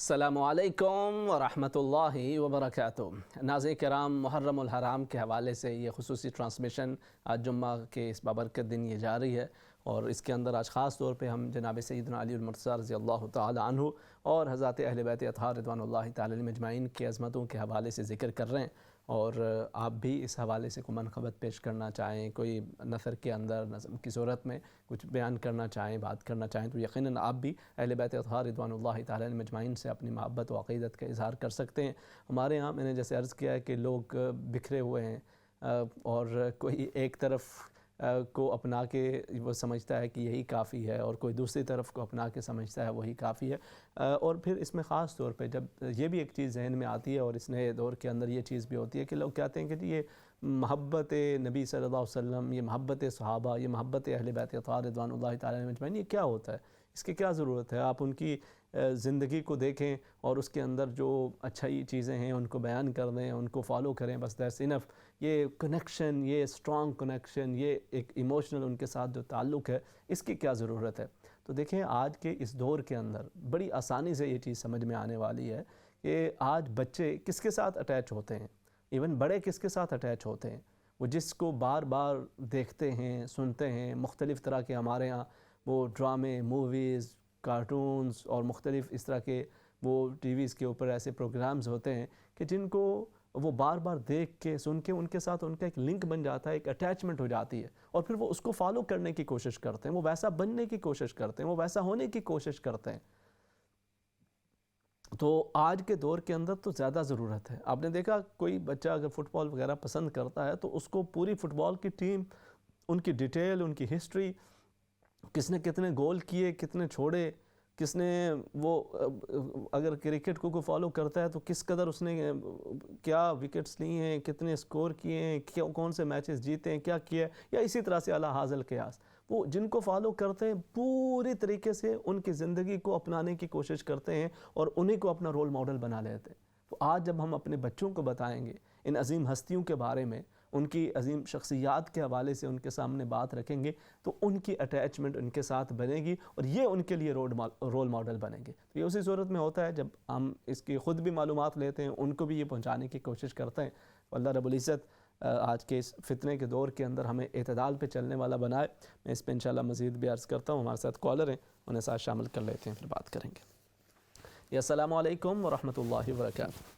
السلام علیکم ورحمۃ اللہ وبرکاتہ۔ ناظرین کرام، محرم الحرام کے حوالے سے یہ خصوصی ٹرانسمیشن آج جمعہ کے اس بابرکت دن یہ جاری ہے، اور اس کے اندر آج خاص طور پہ ہم جناب سیدنا علی المرتضیٰ رضی اللہ تعالی عنہ اور حضرات اہل بیت اطہار رضوان اللہ تعالی علیہم اجمعین کے عظمتوں کے حوالے سے ذکر کر رہے ہیں، اور آپ بھی اس حوالے سے کوئی منقبت پیش کرنا چاہیں، کوئی نثر کے اندر نظم کی صورت میں کچھ بیان کرنا چاہیں، بات کرنا چاہیں، تو یقیناً آپ بھی اہل بیت اطہار رضوان اللہ تعالی علیہم اجمعین سے اپنی محبت و عقیدت کا اظہار کر سکتے ہیں۔ ہمارے ہاں میں نے جیسے عرض کیا ہے کہ لوگ بکھرے ہوئے ہیں، اور کوئی ایک طرف کو اپنا کے وہ سمجھتا ہے کہ یہی کافی ہے، اور کوئی دوسری طرف کو اپنا کے سمجھتا ہے وہی کافی ہے، اور پھر اس میں خاص طور پہ جب یہ بھی ایک چیز ذہن میں آتی ہے، اور اس نئے دور کے اندر یہ چیز بھی ہوتی ہے کہ لوگ کہتے ہیں کہ جی یہ محبت نبی صلی اللہ علیہ وسلم، یہ محبت صحابہ، یہ محبت اہل بیت اطہار رضوان اللہ تعالی علیہم اجمعین، یہ کیا ہوتا ہے، اس کی کیا ضرورت ہے؟ آپ ان کی زندگی کو دیکھیں اور اس کے اندر جو اچھائی چیزیں ہیں ان کو بیان کر دیں، ان کو فالو کریں، بس دیٹس انف۔ یہ کنیکشن، یہ اسٹرانگ کنیکشن، یہ ایک ایموشنل ان کے ساتھ جو تعلق ہے، اس کی کیا ضرورت ہے؟ تو دیکھیں آج کے اس دور کے اندر بڑی آسانی سے یہ چیز سمجھ میں آنے والی ہے کہ آج بچے کس کے ساتھ اٹیچ ہوتے ہیں، ایون بڑے کس کے ساتھ اٹیچ ہوتے ہیں، وہ جس کو بار بار دیکھتے ہیں، سنتے ہیں، مختلف طرح کے ہمارے ہاں وہ ڈرامے، موویز، کارٹونز اور مختلف اس طرح کے وہ ٹی ویز کے اوپر ایسے پروگرامز ہوتے ہیں کہ جن کو وہ بار بار دیکھ کے سن کے ان کے ساتھ ان کا ایک لنک بن جاتا ہے، ایک اٹیچمنٹ ہو جاتی ہے، اور پھر وہ اس کو فالو کرنے کی کوشش کرتے ہیں، وہ ویسا بننے کی کوشش کرتے ہیں، وہ ویسا ہونے کی کوشش کرتے ہیں۔ تو آج کے دور کے اندر تو زیادہ ضرورت ہے۔ آپ نے دیکھا کوئی بچہ اگر فٹ بال وغیرہ پسند کرتا ہے تو اس کو پوری فٹ بال کی ٹیم، ان کی ڈیٹیل، ان کی ہسٹری، کس نے کتنے گول کیے، کتنے چھوڑے، کس نے وہ اگر کرکٹ کو کوئی فالو کرتا ہے تو کس قدر اس نے کیا وکٹس لی ہیں، کتنے سکور کیے ہیں، کون سے میچز جیتے ہیں، کیا کیا ہے، یا اسی طرح سے اعلیٰ حاصل قیاس، وہ جن کو فالو کرتے ہیں پوری طریقے سے ان کی زندگی کو اپنانے کی کوشش کرتے ہیں اور انہیں کو اپنا رول ماڈل بنا لیتے ہیں۔ تو آج جب ہم اپنے بچوں کو بتائیں گے ان عظیم ہستیوں کے بارے میں، ان کی عظیم شخصیات کے حوالے سے ان کے سامنے بات رکھیں گے، تو ان کی اٹیچمنٹ ان کے ساتھ بنے گی اور یہ ان کے لیے رول ماڈل بنیں گے۔ تو یہ اسی صورت میں ہوتا ہے جب ہم اس کی خود بھی معلومات لیتے ہیں، ان کو بھی یہ پہنچانے کی کوشش کرتے ہیں۔ اللہ رب العزت آج کے اس فتنے کے دور کے اندر ہمیں اعتدال پہ چلنے والا بنائے۔ میں اس پہ انشاءاللہ مزید بھی عرض کرتا ہوں۔ ہمارے ساتھ کالر ہیں، انہیں ساتھ شامل کر لیتے ہیں، پھر بات کریں گے۔ یا السلام علیکم ورحمۃ اللہ وبرکاتہ۔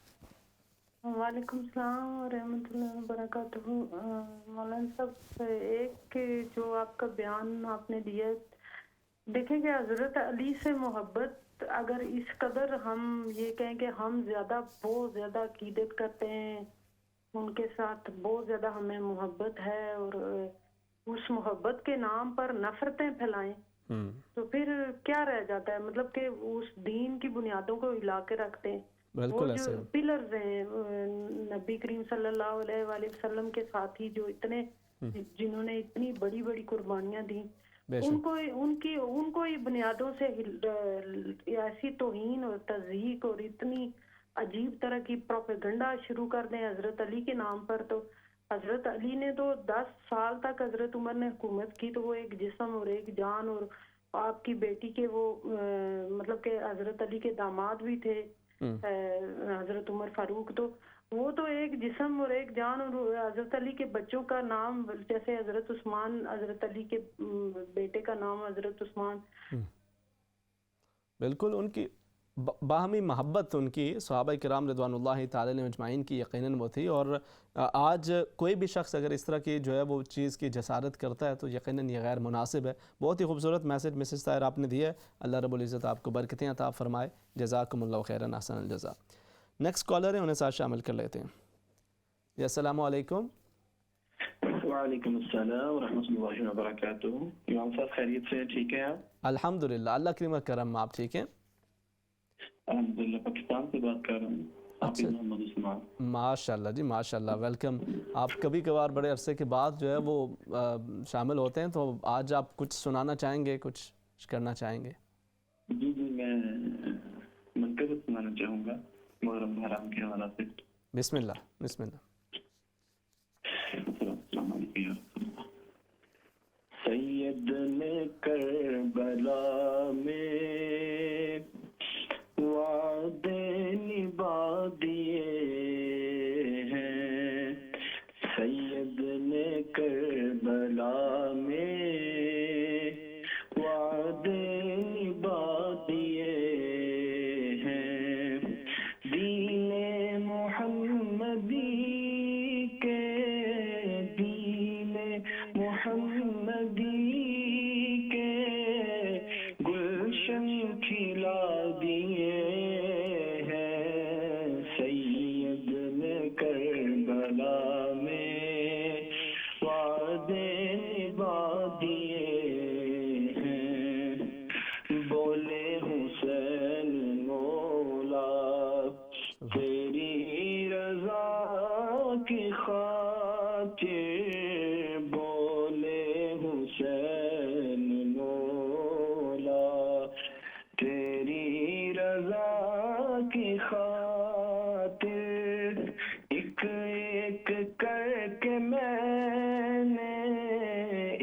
وعلیکم السلام ورحمۃ اللہ وبرکاتہ۔ مولانا صاحب، ایک جو آپ کا بیان آپ نے دیا، دیکھیں کہ حضرت علی سے محبت اگر اس قدر ہم یہ کہیں کہ ہم بہت زیادہ عقیدت کرتے ہیں، ان کے ساتھ بہت زیادہ ہمیں محبت ہے، اور اس محبت کے نام پر نفرتیں پھیلائیں تو پھر کیا رہ جاتا ہے؟ مطلب کہ اس دین کی بنیادوں کو ہلا کے رکھتے ہیں۔ وہ جو پلرز ہیں نبی کریم صلی اللہ علیہ وآلہ وسلم کے ساتھی، جو اتنے جنہوں نے اتنی بڑی بڑی قربانیاں دیں، ان کو ہی بنیادوں سے ایسی توہین اور تضحیک اور اتنی عجیب طرح کی پروپیگنڈا شروع کر دیں حضرت علی کے نام پر۔ تو حضرت علی نے تو 10 سال تک حضرت عمر نے حکومت کی، تو وہ ایک جسم اور ایک جان، اور آپ کی بیٹی کے وہ مطلب کہ حضرت علی کے داماد بھی تھے حضرت عمر فاروق، تو وہ تو ایک جسم اور ایک جان، اور حضرت علی کے بچوں کا نام جیسے حضرت عثمان، حضرت علی کے بیٹے کا نام حضرت عثمان۔ بالکل، ان کی باہمی محبت، ان کی صحابہ کرام رضوان اللہ تعالی علیہم اجمعین کی یقیناً وہ تھی، اور آج کوئی بھی شخص اگر اس طرح کی جو ہے وہ چیز کی جسارت کرتا ہے تو یقیناً یہ غیر مناسب ہے۔ بہت ہی خوبصورت میسج مسز طاہر آپ نے دیا ہے، اللہ رب العزت آپ کو برکتیں عطا فرمائے، جزاکم اللہ خیرا احسن الجزا۔ نیکسٹ کالر ہے، انہیں ساتھ شامل کر لیتے ہیں۔ جی السلام علیکم۔ وعلیکم السلام ورحمۃ اللہ وبرکاتہ۔ امام صاحب خیریت سے ٹھیک ہے آپ؟ الحمدللہ، اللہ کریم کرم، آپ ٹھیک ہیں؟ الحمدللہ، پاکستان سے بات کر رہا ہوں۔ اچھا، محمد عثمان۔ ماشاءاللہ جی، ماشاءاللہ، ویلکم۔ آپ کبھی کبھار بڑے عرصے کے بعد جو ہے وہ شامل ہوتے ہیں، تو آج آپ کچھ سنانا چاہیں گے، کچھ کرنا چاہیں گے؟ جی میں منقبت سنانا چاہوں گا محرم حرام کے حوالے سے۔ بسم اللہ، بسم اللہ۔ السلام علیکم۔ سید نے کربلا میں وعدہ دیے ہیں سید نے کربلا میں وعدے نبھا دیے ہیں دین محمدی کے دین محمدی کے گلشن کھلا دیے ہیں سید نے کربلا میں وعدے نبھا دیے ہیں بولے حسین مولا تیری رضا کی خاطر بولے حسین مولا تیری رضا کی خاطر ایک ایک کر کے میں نے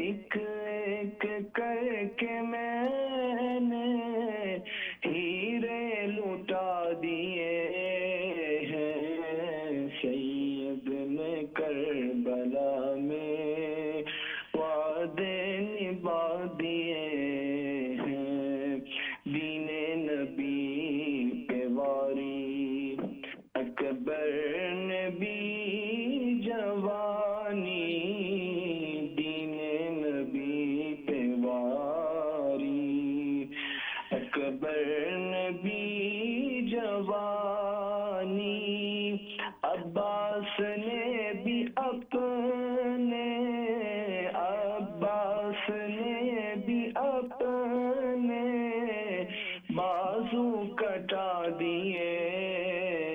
ایک ایک کر کے میں نے ہیرے لوٹا دیے ہیں سید نے کربلا میں وعدے نبھا دیے ہیں دین نبی پہ واری اکبر نے بھی جوانی دین نبی پہ واری اکبر نے بھی جوانی عباس نے بھی اپنے عباس نے بھی اپنے بازو کٹا دیے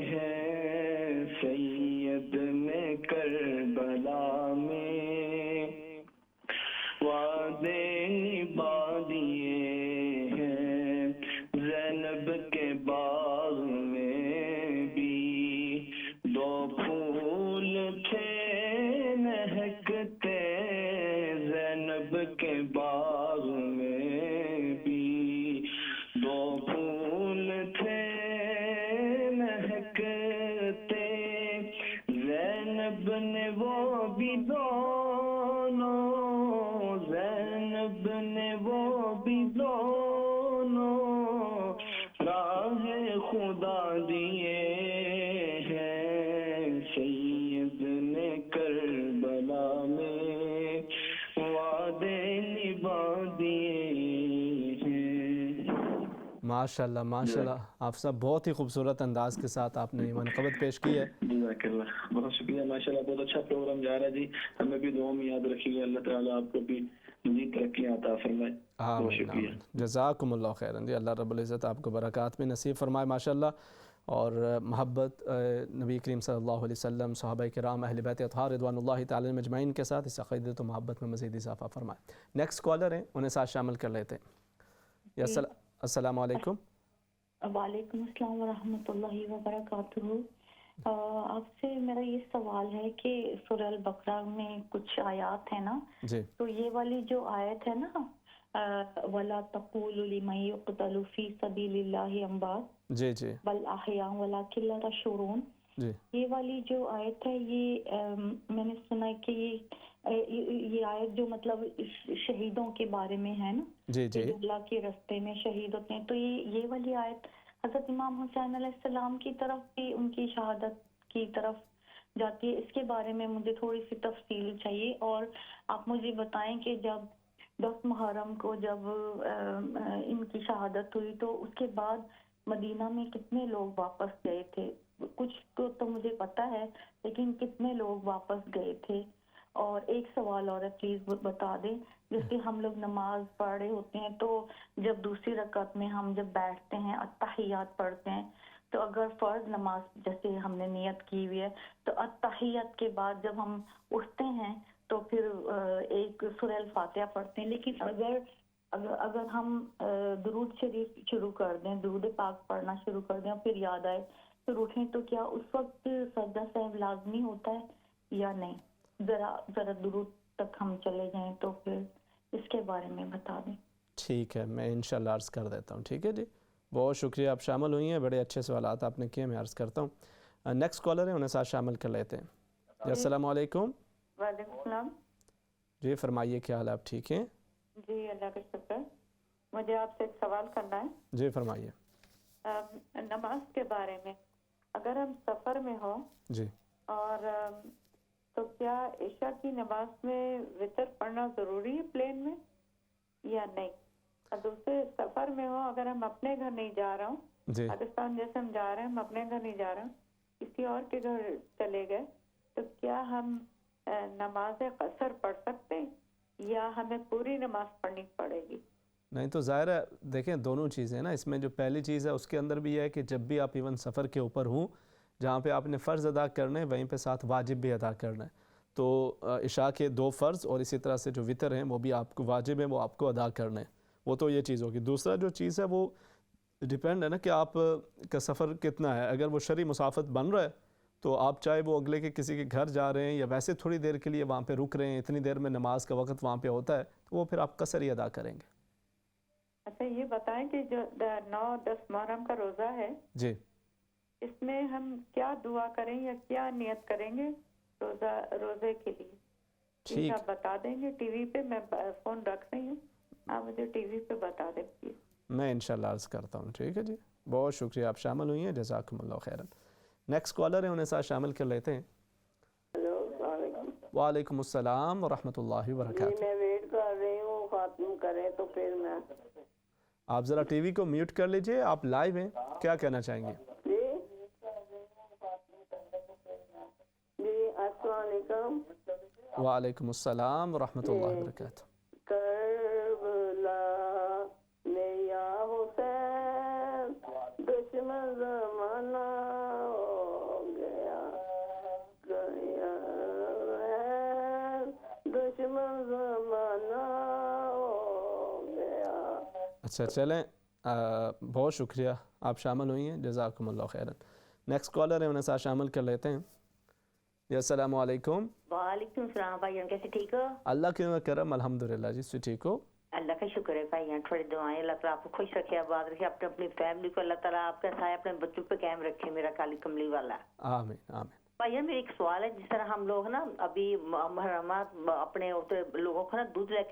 ہیں سید نے کربلا میں وعدے نبھا دیے ہیں زینب کے باغ میں بھی دو پھول تھے مہکتے زینب کے باغ میں بھی دو پھول تھے مہکتے زینب نے وہ بھی دونوں زینب نے وہ بھی دونوں راہ خدا دیے ہیں سید نے کربلا میں وعدے نبھا دیے ہیں ماشاءاللہ ماشاءاللہ آپ صاحب بہت ہی خوبصورت انداز کے ساتھ آپ نے منقبت پیش کی ہے. جزاک اللہ بہت شکریہ ماشاءاللہ بہت اچھا پروگرام جا رہا ہے جی ہمیں بھی دعاؤں میں یاد رکھیے گا اللہ تعالیٰ آپ کو بھی مزید ترقیاں عطا فرمائے بہت آمین شکریہ آمین جزاکم اللہ خیرا جی اللہ رب العزت آپ کو برکات میں نصیب فرمائے ماشاءاللہ اور محبت نبی کریم صلی اللہ علیہ وسلم صحابہ کرام اہل بیت اطہار رضوان اللہ تعالی علیہم اجمعین کے ساتھ اس عقیدت و محبت میں مزید اضافہ فرمائے. نیکسٹ کالر ہیں انہیں ساتھ شامل کر لیتے ہیں. السلام علیکم. وعلیکم السلام ورحمۃ اللہ وبرکاتہ. آپ سے میرا یہ سوال ہے کہ سورہ البقرہ میں کچھ آیات ہیں نا جی تو یہ والی جو آیت ہے نا وَلَا تَقُولُوا لِمَن يُقْتَلُ فِي سَبِيلِ اللَّهِ أَمْوَاتٌ جی جی بَلْ أَحْيَاءٌ وَلَكِنْ لَا تَشْعُرُونَ. جی یہ والی جو آیت ہے یہ میں نے سنا ہے کہ یہ آیت جو مطلب شہیدوں کے بارے میں ہے نا جی جی کہ اللہ کے راستے میں شہید ہوتے ہیں تو یہ والی آیت حضرت امام حسین علیہ السلام کی طرف بھی ان کی شہادت کی طرف جاتی ہے. اس کے بارے میں مجھے تھوڑی سی تفصیل چاہیے اور آپ مجھے بتائیں کہ جب 10 محرم کو جب ان کی شہادت ہوئی تو اس کے بعد مدینہ میں کتنے لوگ واپس گئے تھے. کچھ کو تو مجھے پتا ہے لیکن کتنے لوگ واپس گئے تھے. اور ایک سوال اور ہے پلیز بتا دیں جیسے ہم لوگ نماز پڑھ رہے ہوتے ہیں تو جب دوسری رکعت میں ہم جب بیٹھتے ہیں التحیات پڑھتے ہیں تو اگر فرض نماز جیسے ہم نے نیت کی ہوئی ہے تو التحیات کے بعد جب ہم اٹھتے ہیں تو پھر ایک سورہ الفاتحہ پڑھتے ہیں. لیکن اگر ہم درود شریف شروع کر دیں درود پاک پڑھنا شروع کر دیں اور پھر یاد آئے پھر اٹھیں تو کیا اس وقت سجدہ سہو لازمی ہوتا ہے یا نہیں؟ ذرا درود تک ہم چلے جائیں تو پھر اس کے بارے میں بتا دیں. ٹھیک ہے میں انشاءاللہ عرض کر دیتا ہوں. ٹھیک ہے جی بہت شکریہ آپ شامل ہوئی ہیں بڑے اچھے سوالات آپ نے کیے میں عرض کرتا ہوں. نیکسٹ کالر ہے, انہیں ساتھ شامل کر لیتے ہیں. جی السلام علیکم. وعلیکم السلام. جی فرمائیے, کیا حال ہے, آپ ٹھیک ہیں؟ جی اللہ کا شکر. مجھے آپ سے ایک سوال کرنا ہے. جی فرمائیے. نماز کے بارے میں, اگر ہم سفر میں ہوں جی اور تو کیا عشاء کی نماز میں وتر پڑھنا ضروری ہے پلین میں یا نہیں؟ اور دوسرے سفر میں ہوں, اگر ہم اپنے گھر نہیں جا رہا ہوں, جی پاکستان جیسے ہم جا رہے ہیں, ہم اپنے گھر نہیں جا رہے ہوں, کسی اور کے گھر چلے گئے, تو کیا ہم نماز قصر پڑھ سکتے ہیں یا ہمیں پوری نماز پڑھنی پڑے گی؟ نہیں تو ظاہر ہے, دیکھیں دونوں چیزیں نا, اس میں جو پہلی چیز ہے اس کے اندر بھی یہ ہے کہ جب بھی آپ ایون سفر کے اوپر ہوں, جہاں پہ آپ نے فرض ادا کرنے وہیں پہ ساتھ واجب بھی ادا کرنا ہے. تو عشاء کے 2 فرض اور اسی طرح سے جو وتر ہیں وہ بھی آپ کو واجب ہیں, وہ آپ کو ادا کرنے ہیں. وہ تو یہ چیز ہوگی. دوسرا جو چیز ہے وہ ڈیپینڈ ہے نا کہ آپ کا سفر کتنا ہے. اگر وہ شرعی مسافت بن رہا ہے تو آپ چاہے وہ اگلے کے کسی کے گھر جا رہے ہیں یا ویسے تھوڑی دیر کے لیے وہاں پہ رک رہے ہیں, اتنی دیر میں نماز کا وقت وہاں پہ ہوتا ہے, تو وہ پھر آپ قصر ہی ادا کریں گے. اچھا یہ بتائیں کہ جو 9-10 محرم کا روزہ ہے, جی اس میں ہم کیا دعا کریں یا کیا نیت کریں گے روزے کے لیے؟ ٹھیک, آپ بتا دیں گے ٹی وی پہ؟ میں فون رکھ رہی ہوں, آپ مجھے ٹی وی پہ بتا دیں پلیز. میں انشاءاللہ عرض کرتا ہوں. ٹھیک ہے جی, بہت شکریہ, آپ شامل ہوئی ہیں, جزاکم اللہ خیرا. نیکسٹ کالر ہے, انہیں ساتھ شامل کر لیتے ہیں. ہلو السلام علیکم. وعلیکم السلام ورحمۃ اللہ وبرکاتہ. میں ویٹ کر رہی ہوں, ختم کریں تو پھر میں. آپ ذرا ٹی وی کو میوٹ کر لیجئے, آپ لائیو ہیں, کیا کہنا چاہیں گے؟ جی جی السلام علیکم. وعلیکم السلام ورحمۃ اللہ وبرکاتہ. کربلا میں یا حسین دشمن زمانہ ہو گیا, دشمن زمانہ ہو گیا. اچھا چلیں, بہت شکریہ, آپ شامل ہوئی ہیں, جزاکم اللہ خیرا. نیکسٹ کالر ہے, انہیں ساتھ شامل کر لیتے ہیں. جی السلام علیکم. وعلیکم السلام بھائی جان, کیسے ٹھیک ہو؟ اللہ کے کرم, الحمدللہ جی, سے ٹھیک ہو. اللہ کا شکر ہے بھائی جان, تھوڑی دعائیں, اللہ تعالیٰ آپ کو خوش رکھے, آباد رکھے, اپنی فیملی کو اللہ تعالیٰ آپ کا سایہ اپنے بچوں پہ قائم رکھے, میرا کالی کملی والا. آمین آمین. بھائی جان میرا ایک سوال ہے, جس طرح ہم لوگ نا ابھی محرمات اپنے لوگوں کو نا دودھ لے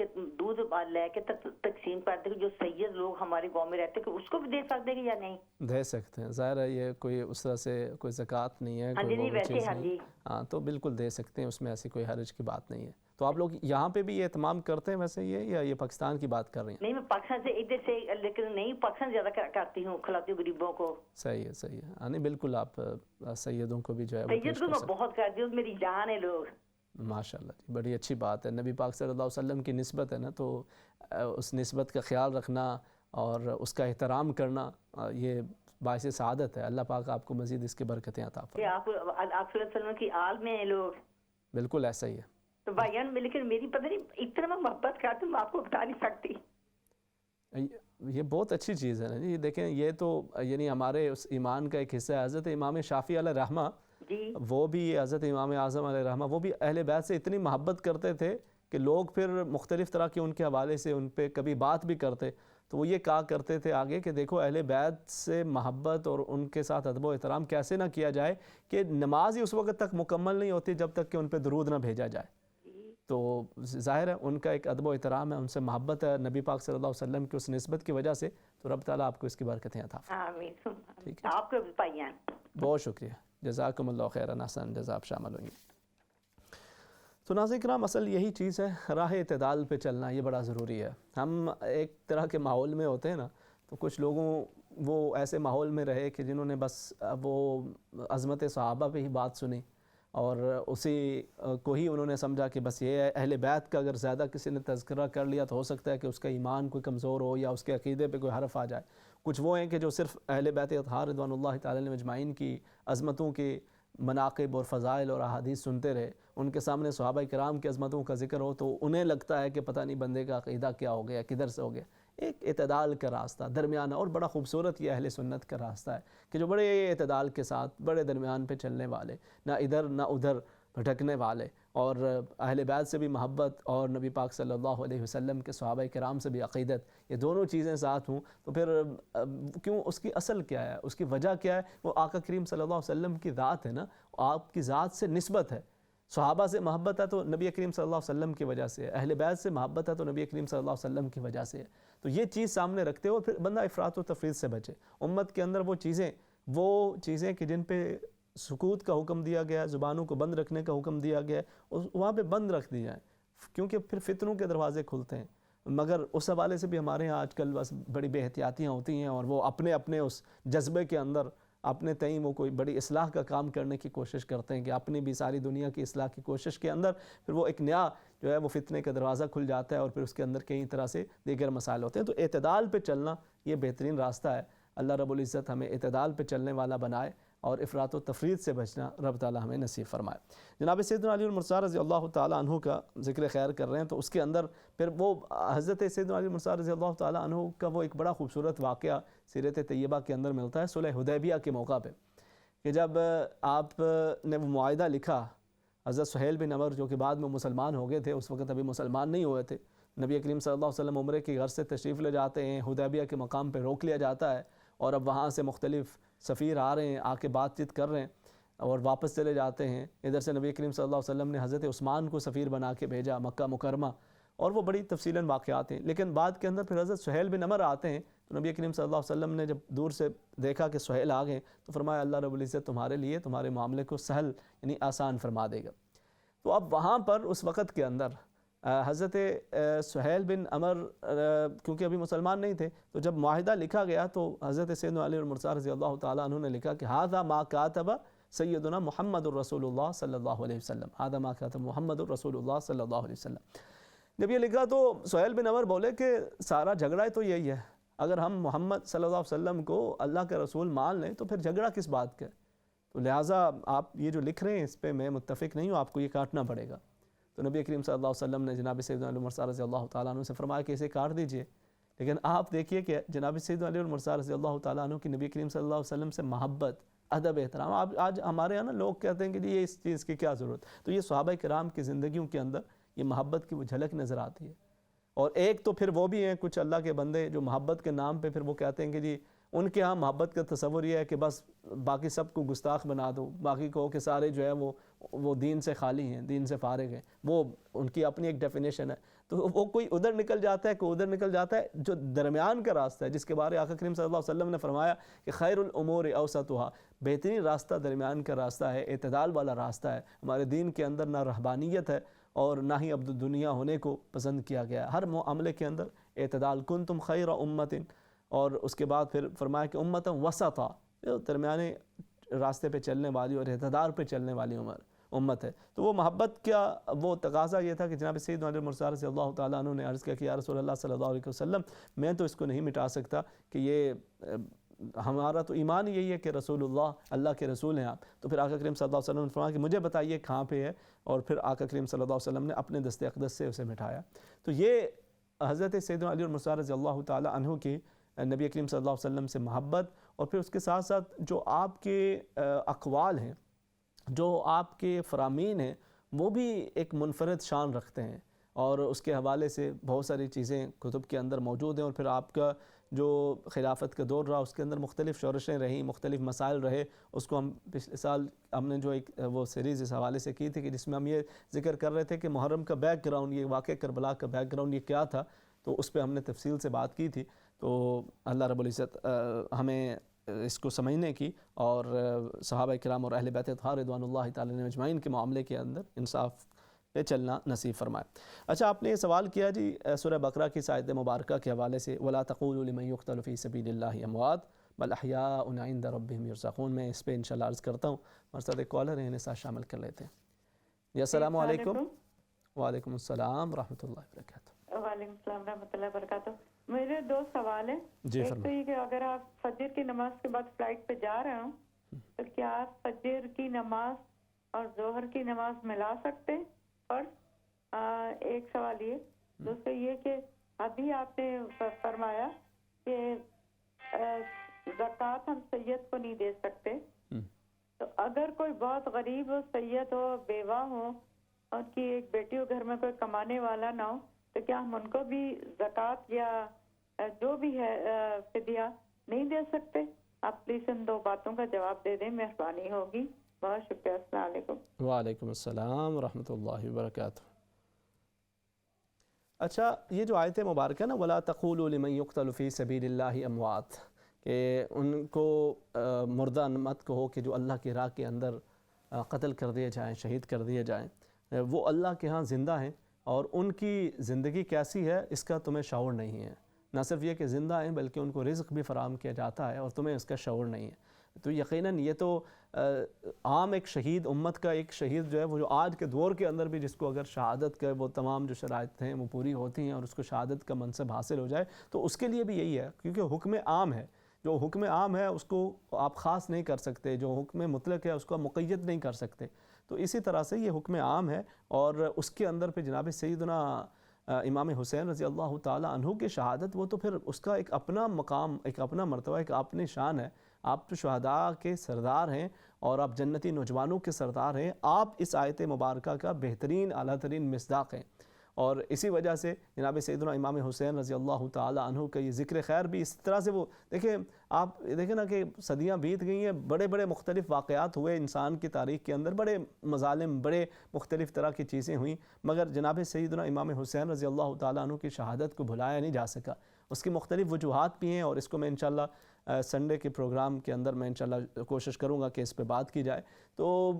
کے تقسیم کرتے ہیں, جو سید لوگ ہمارے گاؤں میں رہتے ہیں اس کو بھی دے سکتے ہیں یا نہیں؟ دے سکتے ہیں, ظاہر ہے یہ کوئی اس طرح سے کوئی زکوٰۃ نہیں ہے, کوئی وہ ویسے چیز ہاں نہیں. جی ہاں تو بالکل دے سکتے ہیں, اس میں ایسی کوئی حرج کی بات نہیں ہے. تو آپ لوگ یہاں پہ بھی یہ اہتمام کرتے ہیں ویسے یہ پاکستان کی بات کر رہی ہیں؟ نہیں, میں پاکستان سے ادھر سے, لیکن نہیں پاکستان زیادہ کرتی ہوں, کھلاتی ہوں غریبوں کو. صحیح ہے. ہاں نہیں بالکل, آپ سیدوں کو بھی جو ہے وہ سید کو میں بہت کرتی ہوں, میری جان ہے لوگ. ماشاء اللہ جی, بڑی اچھی بات ہے. نبی پاک صلی اللہ علیہ وسلم کی نسبت ہے نا, تو اس نسبت کا خیال رکھنا اور اس کا احترام کرنا یہ باعث سعادت ہے. اللہ پاک آپ کو مزید اس کی برکتیں عطا فرمائے. آپ صلی اللہ علیہ وسلم کی آل میں ہیں لوگ. بالکل ایسا ہی ہے. تو بھائی جان لیکن میری پتہ نہیں اتنا میں محبت کرتی ہوں, میں آپ کو بتا نہیں سکتی. یہ بہت اچھی چیز ہے نا جی. دیکھیں یہ تو یعنی ہمارے اس ایمان کا ایک حصہ ہے. حضرت امام شافعی علیہ رحمہ جی وہ بھی, حضرت امام اعظم علیہ رحمہ وہ بھی اہل بیت سے اتنی محبت کرتے تھے کہ لوگ پھر مختلف طرح کے ان کے حوالے سے ان پہ کبھی بات بھی کرتے تو وہ یہ کہا کرتے تھے آگے کہ دیکھو اہل بیت سے محبت اور ان کے ساتھ ادب و احترام کیسے نہ کیا جائے کہ نماز ہی اس وقت تک مکمل نہیں ہوتی جب تک کہ ان پہ درود نہ بھیجا جائے. تو ظاہر ہے ان کا ایک ادب و احترام ہے, ان سے محبت ہے نبی پاک صلی اللہ علیہ وسلم کی اس نسبت کی وجہ سے, تو رب تعالیٰ آپ کو اس کی برکتیں عطا فرمائے. آمین. ٹھیک ہے, آپ کو بھی بھائی جان بہت شکریہ, جزاکم اللہ خیرا, احسن جزا, آپ شامل ہوئیں. تو ناظرین کرام, اصل یہی چیز ہے, راہ اعتدال پہ چلنا یہ بڑا ضروری ہے. ہم ایک طرح کے ماحول میں ہوتے ہیں نا, تو کچھ لوگوں وہ ایسے ماحول میں رہے کہ جنہوں نے بس وہ عظمت صحابہ پہ ہی بات سنی اور اسی کو ہی انہوں نے سمجھا کہ بس یہ اہل بیت کا اگر زیادہ کسی نے تذکرہ کر لیا تو ہو سکتا ہے کہ اس کا ایمان کوئی کمزور ہو یا اس کے عقیدے پہ کوئی حرف آ جائے. کچھ وہ ہیں کہ جو صرف اہل بیت اطہار رضوان اللہ تعالی علیہم اجمعین کی عظمتوں کی مناقب اور فضائل اور احادیث سنتے رہے, ان کے سامنے صحابہ کرام کی عظمتوں کا ذکر ہو تو انہیں لگتا ہے کہ پتہ نہیں بندے کا عقیدہ کیا ہو گیا, کدھر سے ہو گیا. ایک اعتدال کا راستہ, درمیانہ, اور بڑا خوبصورت یہ اہل سنت کا راستہ ہے کہ جو بڑے اعتدال کے ساتھ بڑے درمیان پہ چلنے والے, نہ ادھر نہ ادھر, بھٹکنے والے، اور اہل بیت سے بھی محبت اور نبی پاک صلی اللہ علیہ وسلم کے صحابہ کرام سے بھی عقیدت، یہ دونوں چیزیں ساتھ ہوں تو پھر کیوں، اس کی اصل کیا ہے، اس کی وجہ کیا ہے؟ وہ آقا کریم صلی اللہ علیہ وسلم کی ذات ہے نا، آپ کی ذات سے نسبت ہے۔ صحابہ سے محبت ہے تو نبی کریم صلی اللہ علیہ وسلم کی وجہ سے ہے، اہل بیت سے محبت ہے تو نبی کریم صلی اللہ علیہ وسلم کی وجہ سے ہے۔ تو یہ چیز سامنے رکھتے ہو پھر بندہ افراط و تفریط سے بچے۔ امت کے اندر وہ چیزیں کہ جن پہ سکوت کا حکم دیا گیا ہے، زبانوں کو بند رکھنے کا حکم دیا گیا ہے، وہاں پہ بند رکھ دی جائیں، کیونکہ پھر فتنوں کے دروازے کھلتے ہیں۔ مگر اس حوالے سے بھی ہمارے ہاں آج کل بس بڑی بے احتیاطیاں ہوتی ہیں، اور وہ اپنے اس جذبے کے اندر اپنے تئیں وہ کوئی بڑی اصلاح کا کام کرنے کی کوشش کرتے ہیں کہ اپنی بھی ساری دنیا کی اصلاح کی کوشش کے اندر پھر وہ ایک نیا جو ہے وہ فتنے کا دروازہ کھل جاتا ہے، اور پھر اس کے اندر کئی طرح سے دیگر مسائل ہوتے ہیں۔ تو اعتدال پہ چلنا یہ بہترین راستہ ہے۔ اللہ رب العزت ہمیں اعتدال پہ چلنے والا بنائے، اور افراط و تفریط سے بچنا رب تعالی ہمیں نصیب فرمائے۔ جناب سیدنا علی المرتضیٰ رضی اللہ تعالی عنہ کا ذکر خیر کر رہے ہیں، تو اس کے اندر پھر وہ حضرت سیدنا علی المرتضیٰ رضی اللہ تعالی عنہ کا وہ ایک بڑا خوبصورت واقعہ سیرت طیبہ کے اندر ملتا ہے صلح حدیبیہ کے موقع پہ، کہ جب آپ نے وہ معاہدہ لکھا، حضرت سہیل بن عمر جو کہ بعد میں مسلمان ہو گئے تھے، اس وقت ابھی مسلمان نہیں ہوئے تھے، نبی کریم صلی اللہ علیہ وسلم عمرے کی غرض سے تشریف لے جاتے ہیں، حدیبیہ کے مقام پہ روک لیا جاتا ہے، اور اب وہاں سے مختلف سفیر آ رہے ہیں، آ کے بات چیت کر رہے ہیں اور واپس چلے جاتے ہیں۔ ادھر سے نبی کریم صلی اللہ علیہ وسلم نے حضرت عثمان کو سفیر بنا کے بھیجا مکہ مکرمہ، اور وہ بڑی تفصیلاً واقعات ہیں۔ لیکن بعد کے اندر پھر حضرت سہیل بن عمر آتے ہیں، تو نبی کریم صلی اللہ علیہ وسلم نے جب دور سے دیکھا کہ سہیل آ گئے تو فرمایا اللہ رب العزت تمہارے لیے تمہارے معاملے کو سہل یعنی آسان فرما دے گا۔ تو اب وہاں پر اس وقت کے اندر حضرت سہیل بن عمر کیونکہ ابھی مسلمان نہیں تھے، تو جب معاہدہ لکھا گیا تو حضرت سیدنا علی المرتضیٰ رضی اللہ تعالیٰ عنہ نے لکھا کہ ھذا ما کاتب سیدنا محمد الرسول اللہ صلی اللہ علیہ وسلم، ھذا ما کاتب محمد الرسول اللہ صلی اللہ علیہ وسلم۔ جب یہ لکھا تو سہیل بن عمر بولے کہ سارا جھگڑا تو یہی ہے، اگر ہم محمد صلی اللہ علیہ وسلم کو اللہ کے رسول مان لیں تو پھر جھگڑا کس بات کا ہے؟ تو لہٰذا آپ یہ جو لکھ رہے ہیں اس پہ میں متفق نہیں ہوں، آپ کو یہ کاٹنا پڑے گا۔ تو نبی کریم صلی اللہ علیہ وسلم نے جناب سیدنا علی المرتضیٰ رضی اللہ تعالیٰ عنہ سے فرمایا کہ اسے کاٹ دیجئے۔ لیکن آپ دیکھیے کہ جناب سیدنا علی المرتضیٰ رضی اللہ تعالیٰ عنہ کی نبی کریم صلی اللہ علیہ وسلم سے محبت، ادب، احترام۔ آج ہمارے یہاں نا لوگ کہتے ہیں کہ جی یہ اس چیز کی کیا ضرورت، تو یہ صحابہ کرام کی زندگیوں کے اندر یہ محبت کی وہ جھلک نظر آتی ہے۔ اور ایک تو پھر وہ بھی ہیں کچھ اللہ کے بندے جو محبت کے نام پہ پھر وہ کہتے ہیں کہ جی ان کے ہاں محبت کا تصور یہ ہے کہ بس باقی سب کو گستاخ بنا دو، باقی کہو کہ سارے جو ہے وہ دین سے خالی ہیں، دین سے فارغ ہیں، وہ ان کی اپنی ایک ڈیفینیشن ہے۔ تو وہ کوئی ادھر نکل جاتا ہے، کوئی ادھر نکل جاتا ہے۔ جو درمیان کا راستہ ہے جس کے بارے آقا کریم صلی اللہ علیہ وسلم نے فرمایا کہ خیر الامور اوسطھا، بہترین راستہ درمیان کا راستہ ہے، اعتدال والا راستہ ہے۔ ہمارے دین کے اندر نہ رہبانیت ہے اور نہ ہی عبد الدنیا ہونے کو پسند کیا گیا ہے، ہر معاملے کے اندر اعتدال۔ کنتم خیر امت، اور اس کے بعد پھر فرمایا کہ امتا وسطا، درمیانے راستے پہ چلنے والی اور اعتدال پہ چلنے والی امت ہے۔ تو وہ محبت کا وہ تقاضا یہ تھا کہ جناب سیدنا علی المرتضیٰ رضی اللہ تعالیٰ عنہ نے عرض کیا کہ یا رسول اللہ صلی اللہ علیہ وسلم میں تو اس کو نہیں مٹا سکتا کہ یہ ہمارا تو ایمان یہی ہے کہ رسول اللہ کے رسول ہیں آپ۔ تو پھر آقا کریم صلی اللہ علیہ وسلم نے فرمایا کہ مجھے بتائیے کہاں پہ ہے، اور پھر آقا کریم صلی اللہ علیہ وسلم نے اپنے دست اقدس سے اسے مٹایا۔ تو یہ حضرت سیدنا علی المرتضیٰ رضی اللہ تعالیٰ عنہ کی نبی کریم صلی اللہ علیہ وسلم سے محبت، اور پھر اس کے ساتھ ساتھ جو آپ کے اقوال ہیں، جو آپ کے فرامین ہیں، وہ بھی ایک منفرد شان رکھتے ہیں، اور اس کے حوالے سے بہت ساری چیزیں کتب کے اندر موجود ہیں۔ اور پھر آپ کا جو خلافت کا دور رہا اس کے اندر مختلف شورشیں رہیں، مختلف مسائل رہے۔ اس کو ہم پچھلے سال ہم نے جو ایک وہ سیریز اس حوالے سے کی تھی کہ جس میں ہم یہ ذکر کر رہے تھے کہ محرم کا بیک گراؤنڈ، یہ واقعہ کربلا کا بیک گراؤنڈ یہ کیا تھا، تو اس پہ ہم نے تفصیل سے بات کی تھی۔ تو اللہ رب العزت ہمیں اس کو سمجھنے کی اور صحابہ کرام اور اہل بیت اطہار رضوان اللہ تعالی علیہم اجمعین کے معاملے کے اندر انصاف پہ چلنا نصیب فرمائے۔ اچھا، آپ نے یہ سوال کیا جی سورہ بقرہ کی آیت مبارکہ کے حوالے سے، وَلَا تَقُولُوا لِمَن يُقْتَلُ فِي سَبِيلِ اللَّهِ أَمْوَاتٌ بَلْ أَحْيَاءٌ عِندَ رَبِّهِمْ يُرْزَقُونَ۔ میں اس پہ انشاءاللہ عرض کرتا ہوں، ہمارے ساتھ ایک کالر ہیں، انہیں ساتھ شامل کر لیتے ہیں۔ جی السلام علیکم۔ وعلیکم السلام ورحمۃ اللہ وبرکاتہ۔ وعلیکم السلام ورحمۃ اللہ وبرکاتہ۔ میرے دو سوال ہیں۔ جی ایک تو یہ کہ اگر آپ فجر کی نماز کے بعد فلائٹ پہ جا رہے ہوں تو کیا آپ فجر کی نماز اور ظہر کی نماز ملا سکتے ہیں؟ فرض ایک سوال یہ۔ دوسرا یہ کہ ابھی آپ نے فرمایا کہ زکوٰۃ ہم سید کو نہیں دے سکتے، تو اگر کوئی بہت غریب ہو، سید ہو، بیوہ ہو، اور کی ایک بیٹی ہو، گھر میں کوئی کمانے والا نہ ہو، تو کیا ہم ان کو بھی زکوٰۃ یا جو بھی ہے فدیہ نہیں دے سکتے؟ آپ پلیز ان دو باتوں کا جواب دے دیں، مہربانی ہوگی، بہت شکریہ۔ السلام علیکم۔ وعلیکم السلام ورحمۃ اللہ وبرکاتہ۔ اچھا، یہ جو آیت مبارکہ نا وَلَا تَقُولُوا لِمَن يُقْتَلُ فِي سَبِيلِ اللَّهِ اموات، کہ ان کو مردہ مت کہو کہ جو اللہ کی راہ کے اندر قتل کر دیے جائیں، شہید کر دیے جائیں، وہ اللہ کے ہاں زندہ ہیں، اور ان کی زندگی کیسی ہے اس کا تمہیں شعور نہیں ہے۔ نہ صرف یہ کہ زندہ ہیں بلکہ ان کو رزق بھی فراہم کیا جاتا ہے اور تمہیں اس کا شعور نہیں ہے۔ تو یقیناً یہ تو عام ایک شہید، امت کا ایک شہید جو ہے، وہ جو آج کے دور کے اندر بھی جس کو اگر شہادت کا وہ تمام جو شرائط ہیں وہ پوری ہوتی ہیں اور اس کو شہادت کا منصب حاصل ہو جائے، تو اس کے لیے بھی یہی ہے، کیونکہ حکم عام ہے۔ جو حکم عام ہے اس کو آپ خاص نہیں کر سکتے، جو حکم مطلق ہے اس کو آپ مقید نہیں کر سکتے۔ تو اسی طرح سے یہ حکم عام ہے، اور اس کے اندر پہ جناب سیدنا امام حسین رضی اللہ تعالی عنہ کی شہادت، وہ تو پھر اس کا ایک اپنا مقام، ایک اپنا مرتبہ، ایک اپنی شان ہے۔ آپ تو شہداء کے سردار ہیں اور آپ جنتی نوجوانوں کے سردار ہیں، آپ اس آیت مبارکہ کا بہترین اعلیٰ ترین مصداق ہیں، اور اسی وجہ سے جناب سیدنا امام حسین رضی اللہ تعالی عنہ کا یہ ذکر خیر بھی اس طرح سے، وہ دیکھیں، آپ دیکھیں نا کہ صدیاں بیت گئی ہیں، بڑے بڑے مختلف واقعات ہوئے انسان کی تاریخ کے اندر، بڑے مظالم، بڑے مختلف طرح کی چیزیں ہوئیں، مگر جناب سیدنا امام حسین رضی اللہ تعالی عنہ کی شہادت کو بھلایا نہیں جا سکا۔ اس کی مختلف وجوہات بھی ہیں، اور اس کو میں انشاءاللہ سنڈے کے پروگرام کے اندر میں انشاءاللہ کوشش کروں گا کہ اس پہ بات کی جائے۔ تو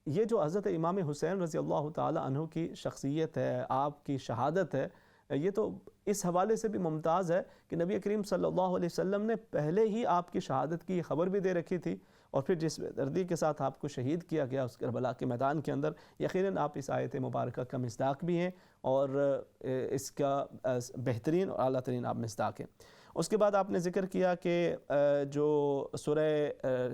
یہ جو حضرت امام حسین رضی اللہ تعالی عنہ کی شخصیت ہے، آپ کی شہادت ہے، یہ تو اس حوالے سے بھی ممتاز ہے کہ نبی کریم صلی اللہ علیہ وسلم نے پہلے ہی آپ کی شہادت کی خبر بھی دے رکھی تھی، اور پھر جس دردی کے ساتھ آپ کو شہید کیا گیا اس کربلا کے میدان کے اندر، یقیناً آپ اس آیت مبارکہ کا مصداق بھی ہیں، اور اس کا بہترین اور اعلیٰ ترین آپ مصداق ہیں۔ اس کے بعد آپ نے ذکر کیا کہ جو سورہ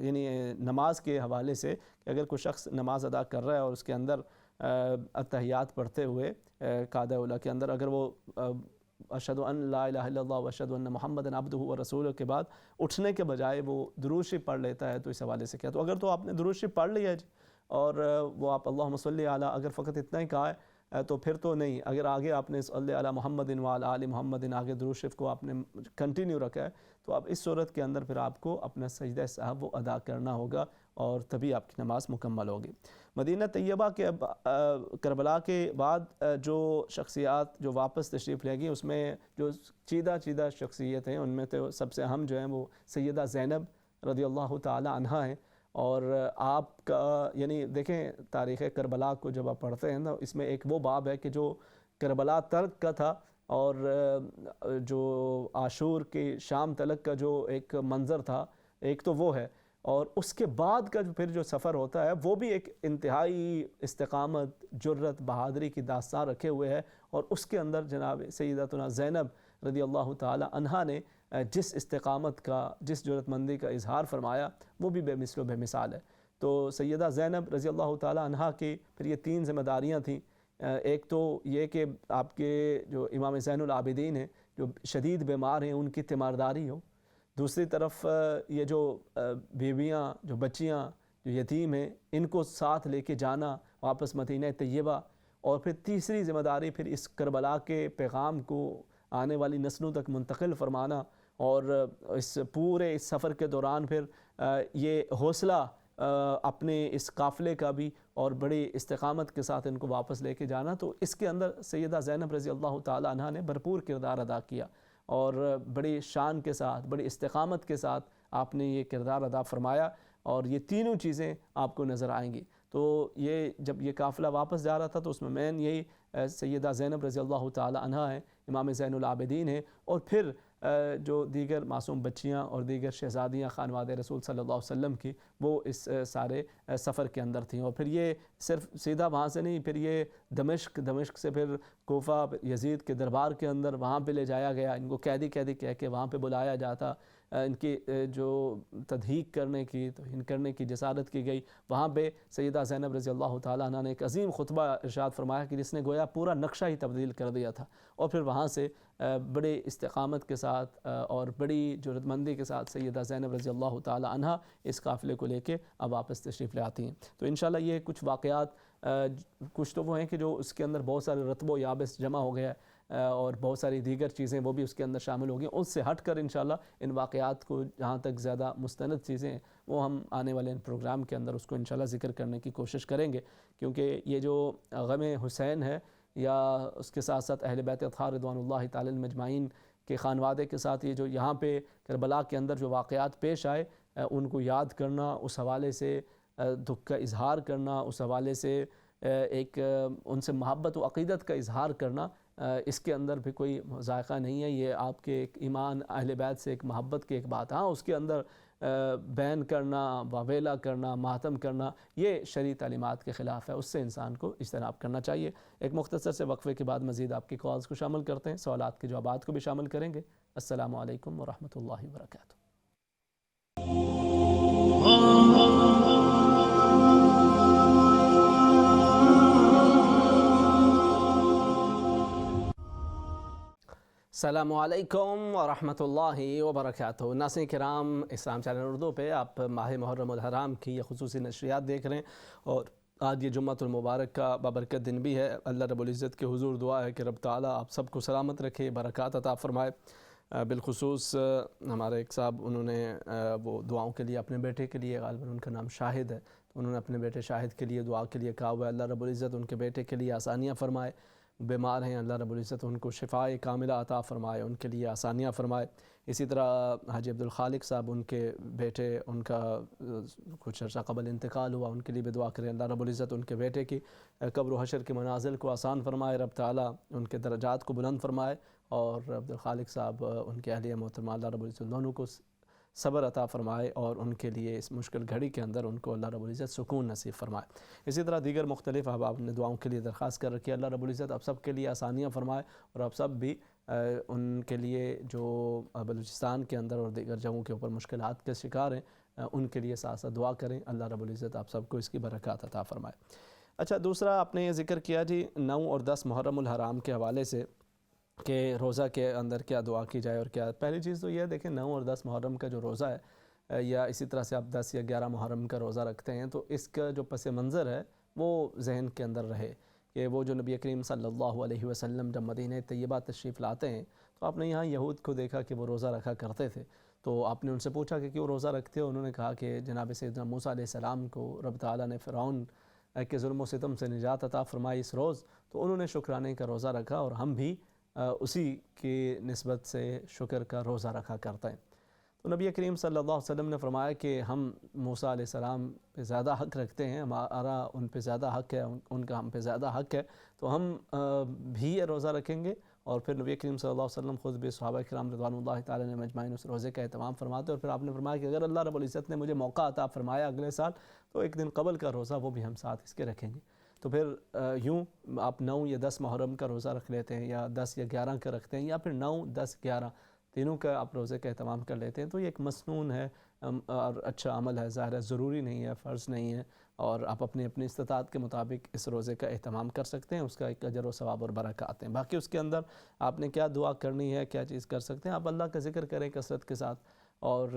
یعنی نماز کے حوالے سے، کہ اگر کوئی شخص نماز ادا کر رہا ہے اور اس کے اندر التحیات پڑھتے ہوئے قاعدہ اولیٰ کے اندر اگر وہ اشہد ان لا الہ الا اللہ واشہد ان محمد عبدہ ورسولہ کے بعد اٹھنے کے بجائے وہ درود شریف پڑھ لیتا ہے، تو اس حوالے سے کیا، تو اگر تو آپ نے درود شریف پڑھ لیا ہے اور وہ آپ اللہم صلی علی اگر فقط اتنا ہی کہا ہے تو پھر تو نہیں، اگر آگے آپ نے صلی علی محمد وعلی آل محمد آگے درود شریف کو آپ نے کنٹینیو رکھا ہے، تو اب اس صورت کے اندر پھر آپ کو اپنا سجدہ سہو وہ ادا کرنا ہوگا، اور تبھی آپ کی نماز مکمل ہوگی۔ مدینہ طیبہ کے کربلا کے بعد جو شخصیات جو واپس تشریف لے گئی، اس میں جو چیدہ شخصیت ہیں، ان میں تو سب سے اہم جو ہیں وہ سیدہ زینب رضی اللہ تعالی عنہا ہیں، اور آپ کا یعنی دیکھیں تاریخ کربلا کو جب آپ پڑھتے ہیں نا، اس میں ایک وہ باب ہے کہ جو کربلا تلک کا تھا، اور جو عاشور کی شام تلک کا جو ایک منظر تھا، ایک تو وہ ہے، اور اس کے بعد کا جو پھر جو سفر ہوتا ہے وہ بھی ایک انتہائی استقامت، جرت، بہادری کی داستان رکھے ہوئے ہے، اور اس کے اندر جناب سیدتنا زینب رضی اللہ تعالی عنہا نے جس استقامت کا، جس جرت مندی کا اظہار فرمایا، وہ بھی بے مثل و بے مثال ہے۔ تو سیدہ زینب رضی اللہ تعالی عنہا کی پھر یہ 3 ذمہ داریاں تھیں، ایک تو یہ کہ آپ کے جو امام زین العابدین ہیں جو شدید بیمار ہیں ان کی تیمارداری ہو، دوسری طرف یہ جو بیویاں، جو بچیاں، جو یتیم ہیں، ان کو ساتھ لے کے جانا واپس مدینہ طیبہ، اور پھر تیسری ذمہ داری پھر اس کربلا کے پیغام کو آنے والی نسلوں تک منتقل فرمانا، اور اس پورے اس سفر کے دوران پھر یہ حوصلہ اپنے اس قافلے کا بھی، اور بڑی استقامت کے ساتھ ان کو واپس لے کے جانا، تو اس کے اندر سیدہ زینب رضی اللہ تعالی عنہا نے بھرپور کردار ادا کیا، اور بڑی شان کے ساتھ، بڑی استقامت کے ساتھ آپ نے یہ کردار ادا فرمایا، اور یہ تینوں چیزیں آپ کو نظر آئیں گی۔ تو یہ جب یہ قافلہ واپس جا رہا تھا تو اس میں مین یہی سیدہ زینب رضی اللہ تعالی عنہا ہیں، امام زین العابدین ہیں، اور پھر جو دیگر معصوم بچیاں اور دیگر شہزادیاں خانواد رسول صلی اللہ علیہ وسلم کی، وہ اس سارے سفر کے اندر تھیں، اور پھر یہ صرف سیدھا وہاں سے نہیں، پھر یہ دمشق سے پھر کوفہ، یزید کے دربار کے اندر وہاں پہ لے جایا گیا، ان کو قیدی کہہ کے وہاں پہ بلایا جاتا، ان کی جو تدہیق کرنے کی توہین کرنے کی جسارت کی گئی، وہاں پہ سیدہ زینب رضی اللہ تعالیٰ عنہ نے ایک عظیم خطبہ ارشاد فرمایا کہ جس نے گویا پورا نقشہ ہی تبدیل کر دیا تھا، اور پھر وہاں سے بڑے استقامت کے ساتھ اور بڑی جرأت مندی کے ساتھ سیدہ زینب رضی اللہ تعالیٰ عنہ اس قافلے کو لے کے اب واپس تشریف لے آتی ہیں۔ تو انشاءاللہ یہ کچھ واقعات کچھ تو وہ ہیں کہ جو اس کے اندر بہت سارے رتب و یابس جمع ہو گیا ہے، اور بہت ساری دیگر چیزیں وہ بھی اس کے اندر شامل ہو گئی، اس سے ہٹ کر انشاءاللہ ان واقعات کو جہاں تک زیادہ مستند چیزیں ہیں وہ ہم آنے والے ان پروگرام کے اندر اس کو انشاءاللہ ذکر کرنے کی کوشش کریں گے، کیونکہ یہ جو غم حسین ہے یا اس کے ساتھ ساتھ اہل بیت اطہار رضوان اللہ تعالی مجمعین کے خانوادے کے ساتھ یہ جو یہاں پہ کربلا کے اندر جو واقعات پیش آئے ان کو یاد کرنا، اس حوالے سے دکھ کا اظہار کرنا، اس حوالے سے ایک ان سے محبت و عقیدت کا اظہار کرنا، اس کے اندر بھی کوئی ذائقہ نہیں ہے۔ یہ آپ کے ایک ایمان اہل بیت سے ایک محبت کی ایک بات، ہاں اس کے اندر بین کرنا، واویلا کرنا، ماتم کرنا، یہ شرعی تعلیمات کے خلاف ہے، اس سے انسان کو اجتناب کرنا چاہیے۔ ایک مختصر سے وقفے کے بعد مزید آپ کی کالز کو شامل کرتے ہیں، سوالات کے جوابات کو بھی شامل کریں گے۔ السلام علیکم ورحمۃ اللہ وبرکاتہ۔ السلام علیکم ورحمۃ اللہ وبرکاتہ۔ ناظرین کرام، اسلام چینل اردو پہ آپ ماہ محرم الحرام کی یہ خصوصی نشریات دیکھ رہے ہیں، اور آج یہ جمعۃ المبارک کا بابرکت دن بھی ہے۔ اللہ رب العزت کے حضور دعا ہے کہ رب تعالیٰ آپ سب کو سلامت رکھے، برکات عطا فرمائے۔ بالخصوص ہمارے ایک صاحب انہوں نے وہ دعاؤں کے لیے اپنے بیٹے کے لیے، غالباً ان کا نام شاہد ہے، تو انہوں نے اپنے بیٹے شاہد کے لیے دعا کے لیے کہا ہوا ہے اللہ رب العزت ان کے بیٹے کے لیے آسانیاں فرمائے۔ بیمار ہیں، اللہ رب العزت ان کو شفاء کاملہ عطا فرمائے، ان کے لیے آسانیاں فرمائے۔ اسی طرح حاجی عبدالخالق صاحب، ان کے بیٹے، ان کا کچھ عرصہ قبل انتقال ہوا، ان کے لیے بھی دعا کریں اللہ رب العزت ان کے بیٹے کی قبر و حشر کے منازل کو آسان فرمائے، رب تعالیٰ ان کے درجات کو بلند فرمائے، اور عبدالخالق صاحب ان کے اہلیہ محترمہ اللہ رب العزت دونوں کو صبر عطا فرمائے، اور ان کے لیے اس مشکل گھڑی کے اندر ان کو اللہ رب العزت سکون نصیب فرمائے۔ اسی طرح دیگر مختلف احباب نے دعاؤں کے لیے درخواست کر رکھی ہے، اللہ رب العزت آپ سب کے لیے آسانیاں فرمائے، اور آپ سب بھی ان کے لیے جو بلوچستان کے اندر اور دیگر جگہوں کے اوپر مشکلات کے شکار ہیں ان کے لیے ساتھ ساتھ دعا کریں، اللہ رب العزت آپ سب کو اس کی برکات عطا فرمائے۔ اچھا، دوسرا آپ نے یہ ذکر کیا جی 9 اور 10 محرم الحرام کے حوالے سے کہ روزہ کے اندر کیا دعا کی جائے اور کیا۔ پہلی چیز تو یہ ہے، دیکھیں 9 اور 10 محرم کا جو روزہ ہے، یا اسی طرح سے آپ 10 یا 11 محرم کا روزہ رکھتے ہیں، تو اس کا جو پس منظر ہے وہ ذہن کے اندر رہے کہ وہ جو نبی کریم صلی اللہ علیہ وسلم جب مدینہ طیبہ تشریف لاتے ہیں تو آپ نے یہاں یہود کو دیکھا کہ وہ روزہ رکھا کرتے تھے، تو آپ نے ان سے پوچھا کہ کیوں روزہ رکھتے ہو؟ انہوں نے کہا کہ جناب سیدنا موسیٰ علیہ السلام کو رب تعالیٰ نے فرعون کے ظلم و ستم سے نجات عطا فرمائی اس روز، تو انہوں نے شکرانے کا روزہ رکھا، اور ہم بھی اسی کی نسبت سے شکر کا روزہ رکھا کرتے ہیں۔ تو نبی کریم صلی اللہ علیہ وسلم نے فرمایا کہ ہم موسیٰ علیہ السلام پہ زیادہ حق رکھتے ہیں، ہمارا ان پہ زیادہ حق ہے، ان کا ہم پہ زیادہ حق ہے، تو ہم بھی یہ روزہ رکھیں گے۔ اور پھر نبی کریم صلی اللہ علیہ وسلم خود بھی صحابہ کرام رضوان اللہ تعالیٰ نے مجمعین اس روزے کا اہتمام فرماتے، اور پھر آپ نے فرمایا کہ اگر اللہ رب العزت نے مجھے موقع عطا فرمایا اگلے سال تو ایک دن قبل کا روزہ وہ بھی ہم ساتھ اس کے رکھیں گے۔ تو پھر یوں آپ 9 یا 10 محرم کا روزہ رکھ لیتے ہیں، یا 10 یا 11 کا رکھتے ہیں، یا پھر 9، 10، 11 تینوں کا آپ روزے کا اہتمام کر لیتے ہیں، تو یہ ایک مسنون ہے اور اچھا عمل ہے، ظاہر ہے ضروری نہیں ہے، فرض نہیں ہے، اور آپ اپنی استطاعت کے مطابق اس روزے کا اہتمام کر سکتے ہیں، اس کا ایک اجر و ثواب اور برکات ہیں۔ باقی اس کے اندر آپ نے کیا دعا کرنی ہے، کیا چیز کر سکتے ہیں، آپ اللہ کا ذکر کریں کثرت کے ساتھ، اور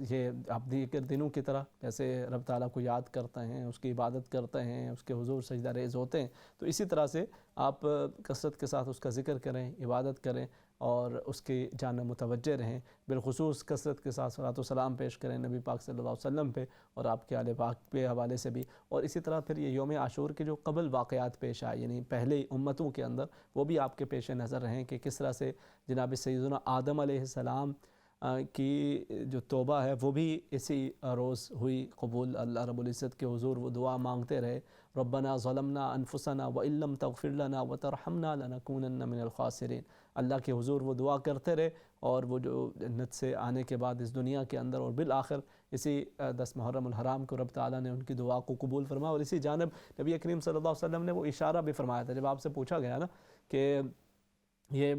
یہ آپ دیگر دنوں کی طرح جیسے رب تعالیٰ کو یاد کرتے ہیں، اس کی عبادت کرتے ہیں، اس کے حضور سجدہ ریز ہوتے ہیں، تو اسی طرح سے آپ کثرت کے ساتھ اس کا ذکر کریں، عبادت کریں، اور اس کی جانب متوجہ رہیں، بالخصوص کثرت کے ساتھ صلاۃ و سلام پیش کریں نبی پاک صلی اللہ علیہ وسلم پہ اور آپ کے آل پاک کے حوالے سے بھی۔ اور اسی طرح پھر یہ یوم عاشور کے جو قبل واقعات پیش آئے، یعنی پہلے امتوں کے اندر، وہ بھی آپ کے پیش نظر رہیں کہ کس طرح سے جناب سیدنا آدم علیہ السلام کی جو توبہ ہے وہ بھی اسی روز ہوئی قبول، اللہ رب العزت کے حضور وہ دعا مانگتے رہے، ربنا ظلمنا انفسنا وان لم تغفر لنا وترحمنا لنکونن من الخاسرین، اللہ کے حضور وہ دعا کرتے رہے، اور وہ جو جنت سے آنے کے بعد اس دنیا کے اندر اور بالآخر اسی 10 محرم الحرام کو رب تعالیٰ نے ان کی دعا کو قبول فرمایا، اور اسی جانب نبی کریم صلی اللہ علیہ وسلم نے وہ اشارہ بھی فرمایا تھا جب آپ سے پوچھا گیا نا کہ یہ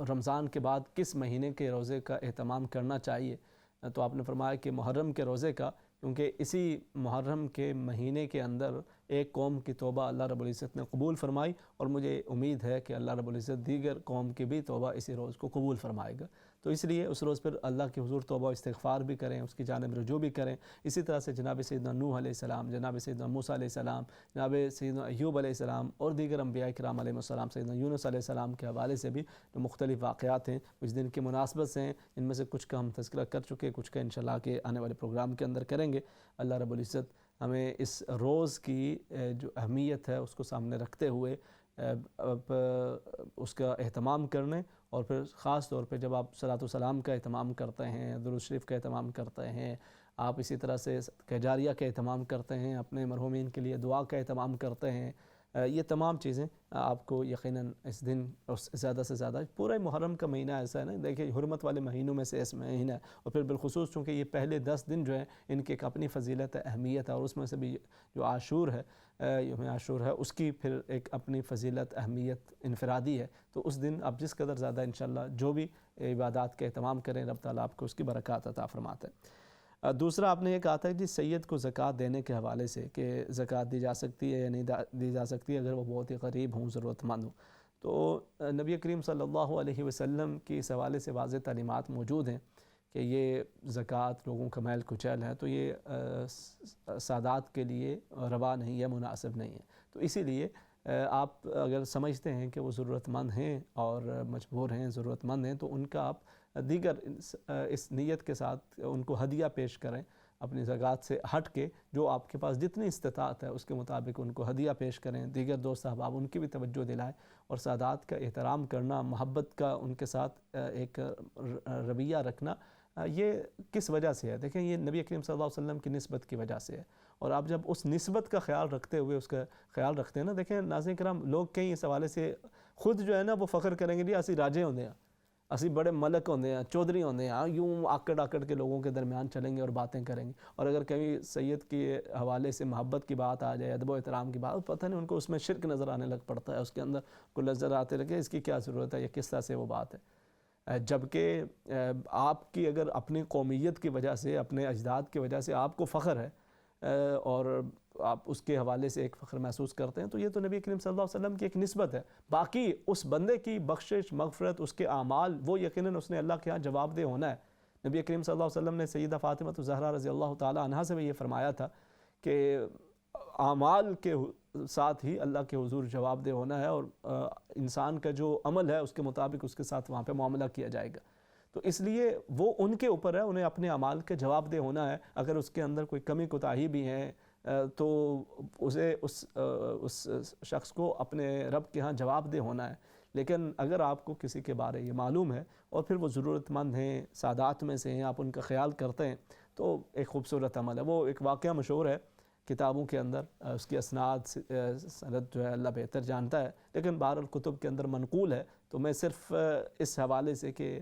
رمضان کے بعد کس مہینے کے روزے کا اہتمام کرنا چاہیے؟ تو آپ نے فرمایا کہ محرم کے روزے کا، کیونکہ اسی محرم کے مہینے کے اندر ایک قوم کی توبہ اللہ رب العزت نے قبول فرمائی، اور مجھے امید ہے کہ اللہ رب العزت دیگر قوم کی بھی توبہ اسی روز کو قبول فرمائے گا۔ تو اس لیے اس روز پر اللہ کے حضور توبہ و استغفار بھی کریں، اس کی جانب رجوع بھی کریں۔ اسی طرح سے جناب سیدنا نوح علیہ السلام، جناب سیدنا موسیٰ علیہ السلام، جناب سیدنا ایوب علیہ السلام اور دیگر انبیاء کرام علیہ السلام، سیدنا یونس علیہ السلام کے حوالے سے بھی جو مختلف واقعات ہیں اس دن کی مناسبت سے ہیں، ان میں سے کچھ کا ہم تذکرہ کر چکے، کچھ کا انشاءاللہ کہ آنے والے پروگرام کے اندر کریں گے۔ اللہ رب العزت ہمیں اس روز کی جو اہمیت ہے اس کو سامنے رکھتے ہوئے اس کا اہتمام کرنے، اور پھر خاص طور پہ جب آپ صلاۃ و سلام کا اہتمام کرتے ہیں، درود شریف کا اہتمام کرتے ہیں، آپ اسی طرح سے صدقہ جاریہ کا اہتمام کرتے ہیں، اپنے مرحومین کے لیے دعا کا اہتمام کرتے ہیں، یہ تمام چیزیں آپ کو یقیناً اس دن زیادہ سے زیادہ، پورا محرم کا مہینہ ایسا ہے نا، دیکھیں حرمت والے مہینوں میں سے اس مہینہ ہے، اور پھر بالخصوص چونکہ یہ پہلے 10 دن جو ہیں ان کی ایک اپنی فضیلت ہے، اہمیت ہے، اور اس میں سے بھی جو عاشور ہے، یوم عاشور ہے، اس کی پھر ایک اپنی فضیلت، اہمیت انفرادی ہے۔ تو اس دن آپ جس قدر زیادہ انشاءاللہ جو بھی عبادات کا اہتمام کریں، رب تعالیٰ آپ کو اس کی برکات عطا فرماتا ہے۔ دوسرا آپ نے یہ کہا تھا کہ سید کو زکوٰۃ دینے کے حوالے سے کہ زکوٰۃ دی جا سکتی ہے یا نہیں دی جا سکتی اگر وہ بہت ہی غریب ہوں، ضرورت مند ہوں۔ تو نبی کریم صلی اللہ علیہ وسلم کی اس حوالے سے واضح تعلیمات موجود ہیں کہ یہ زکوٰۃ لوگوں کا میل کچیل ہے، تو یہ سادات کے لیے روا نہیں ہے، مناسب نہیں ہے۔ تو اسی لیے آپ اگر سمجھتے ہیں کہ وہ ضرورت مند ہیں اور مجبور ہیں، ضرورت مند ہیں، تو ان کا آپ دیگر اس نیت کے ساتھ ان کو ہدیہ پیش کریں، اپنی زکوٰۃ سے ہٹ کے جو آپ کے پاس جتنی استطاعت ہے اس کے مطابق ان کو ہدیہ پیش کریں، دیگر دوست احباب ان کی بھی توجہ دلائیں، اور سادات کا احترام کرنا، محبت کا ان کے ساتھ ایک رویہ رکھنا، یہ کس وجہ سے ہے؟ دیکھیں یہ نبی کریم صلی اللہ علیہ وسلم کی نسبت کی وجہ سے ہے، اور آپ جب اس نسبت کا خیال رکھتے ہوئے اس کا خیال رکھتے ہیں نا، دیکھیں ناظرین کرام، لوگ کہیں اس حوالے سے خود جو ہے نا وہ فخر کریں گے، جی اسی راجے ہوندے ہیں، اسی بڑے ملک ہوندے ہیں، چودھری ہوندے ہیں، یوں آکڑ آکڑ کے لوگوں کے درمیان چلیں گے اور باتیں کریں گے، اور اگر کہیں سید کے حوالے سے محبت کی بات آ جائے، ادب و احترام کی بات، پتہ نہیں ان کو اس میں شرک نظر آنے لگ پڑتا ہے، اس کے اندر کو نظر آتے لگے اس کی کیا ضرورت ہے، یا کس طرح سے وہ بات ہے۔ جبکہ آپ کی اگر اپنی قومیت کی وجہ سے، اپنے اجداد کی وجہ سے آپ کو فخر ہے اور آپ اس کے حوالے سے ایک فخر محسوس کرتے ہیں، تو یہ تو نبی کریم صلی اللہ علیہ وسلم کی ایک نسبت ہے۔ باقی اس بندے کی بخشش، مغفرت، اس کے اعمال، وہ یقیناً اس نے اللہ کے ہاں جواب دہ ہونا ہے۔ نبی کریم صلی اللہ علیہ وسلم نے سیدہ فاطمہ الزہرا رضی اللہ تعالی عنہا سے بھی یہ فرمایا تھا کہ اعمال کے ساتھ ہی اللہ کے حضور جواب دہ ہونا ہے، اور انسان کا جو عمل ہے اس کے مطابق اس کے ساتھ وہاں پہ معاملہ کیا جائے گا۔ تو اس لیے وہ ان کے اوپر ہے، انہیں اپنے اعمال کے جواب دہ ہونا ہے۔ اگر اس کے اندر کوئی کمی کوتاہی بھی ہے تو اسے اس شخص کو اپنے رب کے ہاں جواب دہ ہونا ہے۔ لیکن اگر آپ کو کسی کے بارے یہ معلوم ہے اور پھر وہ ضرورت مند ہیں، سادات میں سے ہیں، آپ ان کا خیال کرتے ہیں، تو ایک خوبصورت عمل ہے۔ وہ ایک واقعہ مشہور ہے کتابوں کے اندر، اس کی اسناد سند جو ہے اللہ بہتر جانتا ہے، لیکن بہرحال کتب کے اندر منقول ہے، تو میں صرف اس حوالے سے کہ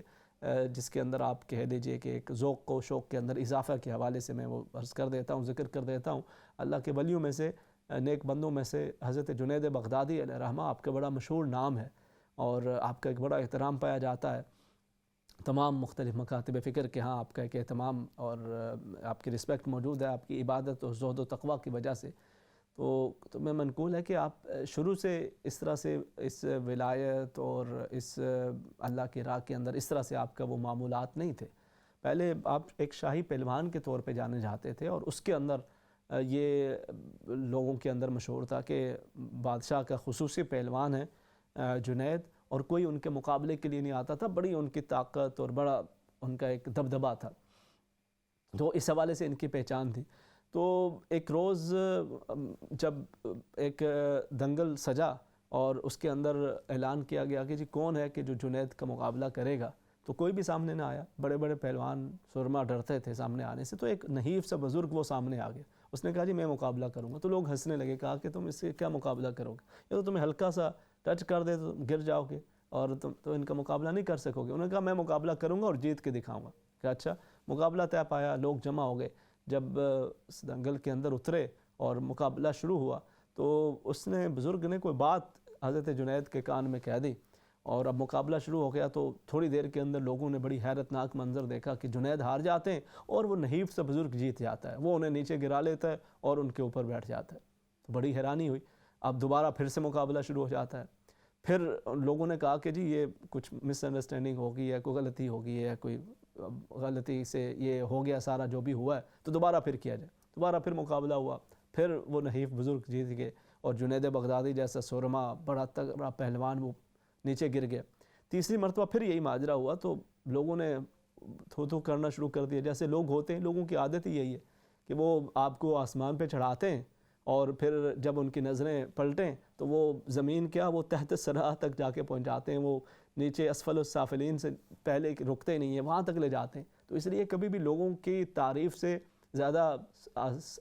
جس کے اندر آپ کہہ لیجئے کہ ایک ذوق و شوق کے اندر اضافہ کے حوالے سے میں وہ عرض کر دیتا ہوں، ذکر کر دیتا ہوں۔ اللہ کے ولیوں میں سے، نیک بندوں میں سے حضرت جنید بغدادی علیہ رحمہ، آپ کا بڑا مشہور نام ہے اور آپ کا ایک بڑا احترام پایا جاتا ہے تمام مختلف مکاتب فکر کے ہاں، آپ کا ایک اہتمام اور آپ کی رسپیکٹ موجود ہے آپ کی عبادت اور زہد و تقوی کی وجہ سے۔ تو میں منقول ہے کہ آپ شروع سے اس طرح سے اس ولایت اور اس اللہ کی راہ کے اندر اس طرح سے آپ کا وہ معمولات نہیں تھے۔ پہلے آپ ایک شاہی پہلوان کے طور پہ جانے جاتے تھے، اور اس کے اندر یہ لوگوں کے اندر مشہور تھا کہ بادشاہ کا خصوصی پہلوان ہے جنید، اور کوئی ان کے مقابلے کے لیے نہیں آتا تھا، بڑی ان کی طاقت اور بڑا ان کا ایک دبدبہ تھا، تو اس حوالے سے ان کی پہچان تھی۔ تو ایک روز جب ایک دنگل سجا اور اس کے اندر اعلان کیا گیا کہ جی کون ہے کہ جو جنید کا مقابلہ کرے گا، تو کوئی بھی سامنے نہ آیا، بڑے بڑے پہلوان سرما ڈرتے تھے سامنے آنے سے، تو ایک نحیف سا بزرگ وہ سامنے آ گیا، اس نے کہا جی میں مقابلہ کروں گا۔ تو لوگ ہنسنے لگے، کہا کہ تم اس سے کیا مقابلہ کرو گے، یہ تو تمہیں ہلکا سا ٹچ کر دے تو گر جاؤ گے اور تم تو ان کا مقابلہ نہیں کر سکو گے۔ انہوں نے کہا میں مقابلہ کروں گا اور جیت کے دکھاؤں گا۔ کہ اچھا، مقابلہ طے پایا، لوگ جمع ہو گئے، جب اس دنگل کے اندر اترے اور مقابلہ شروع ہوا تو اس نے بزرگ نے کوئی بات حضرت جنید کے کان میں کہہ دی، اور اب مقابلہ شروع ہو گیا تو تھوڑی دیر کے اندر لوگوں نے بڑی حیرت ناک منظر دیکھا کہ جنید ہار جاتے ہیں اور وہ نحیف سے بزرگ جیت جاتا ہے، وہ انہیں نیچے گرا لیتا ہے اور ان کے اوپر بیٹھ جاتا ہے۔ تو بڑی حیرانی ہوئی۔ اب دوبارہ پھر سے مقابلہ شروع ہو جاتا ہے۔ پھر لوگوں نے کہا کہ جی یہ کچھ مس انڈرسٹینڈنگ ہوگی ہے، کوئی غلطی ہوگی ہے، کوئی غلطی سے یہ ہو گیا سارا جو بھی ہوا ہے، تو دوبارہ پھر کیا جائے۔ دوبارہ پھر مقابلہ ہوا، پھر وہ نحیف بزرگ جیت گئے اور جنید بغدادی جیسا سرما بڑا تگڑا پہلوان وہ نیچے گر گیا۔ تیسری مرتبہ پھر یہی ماجرا ہوا تو لوگوں نے تھو کرنا شروع کر دیا، جیسے لوگ ہوتے ہیں، لوگوں کی عادت ہی یہی ہے کہ وہ آپ کو آسمان پہ چڑھاتے ہیں اور پھر جب ان کی نظریں پلٹیں تو وہ زمین کیا وہ تحت سرا تک جا کے پہنچاتے ہیں، وہ نیچے اسفل السافلین سے پہلے رکتے نہیں ہیں، وہاں تک لے جاتے ہیں۔ تو اس لیے کبھی بھی لوگوں کی تعریف سے زیادہ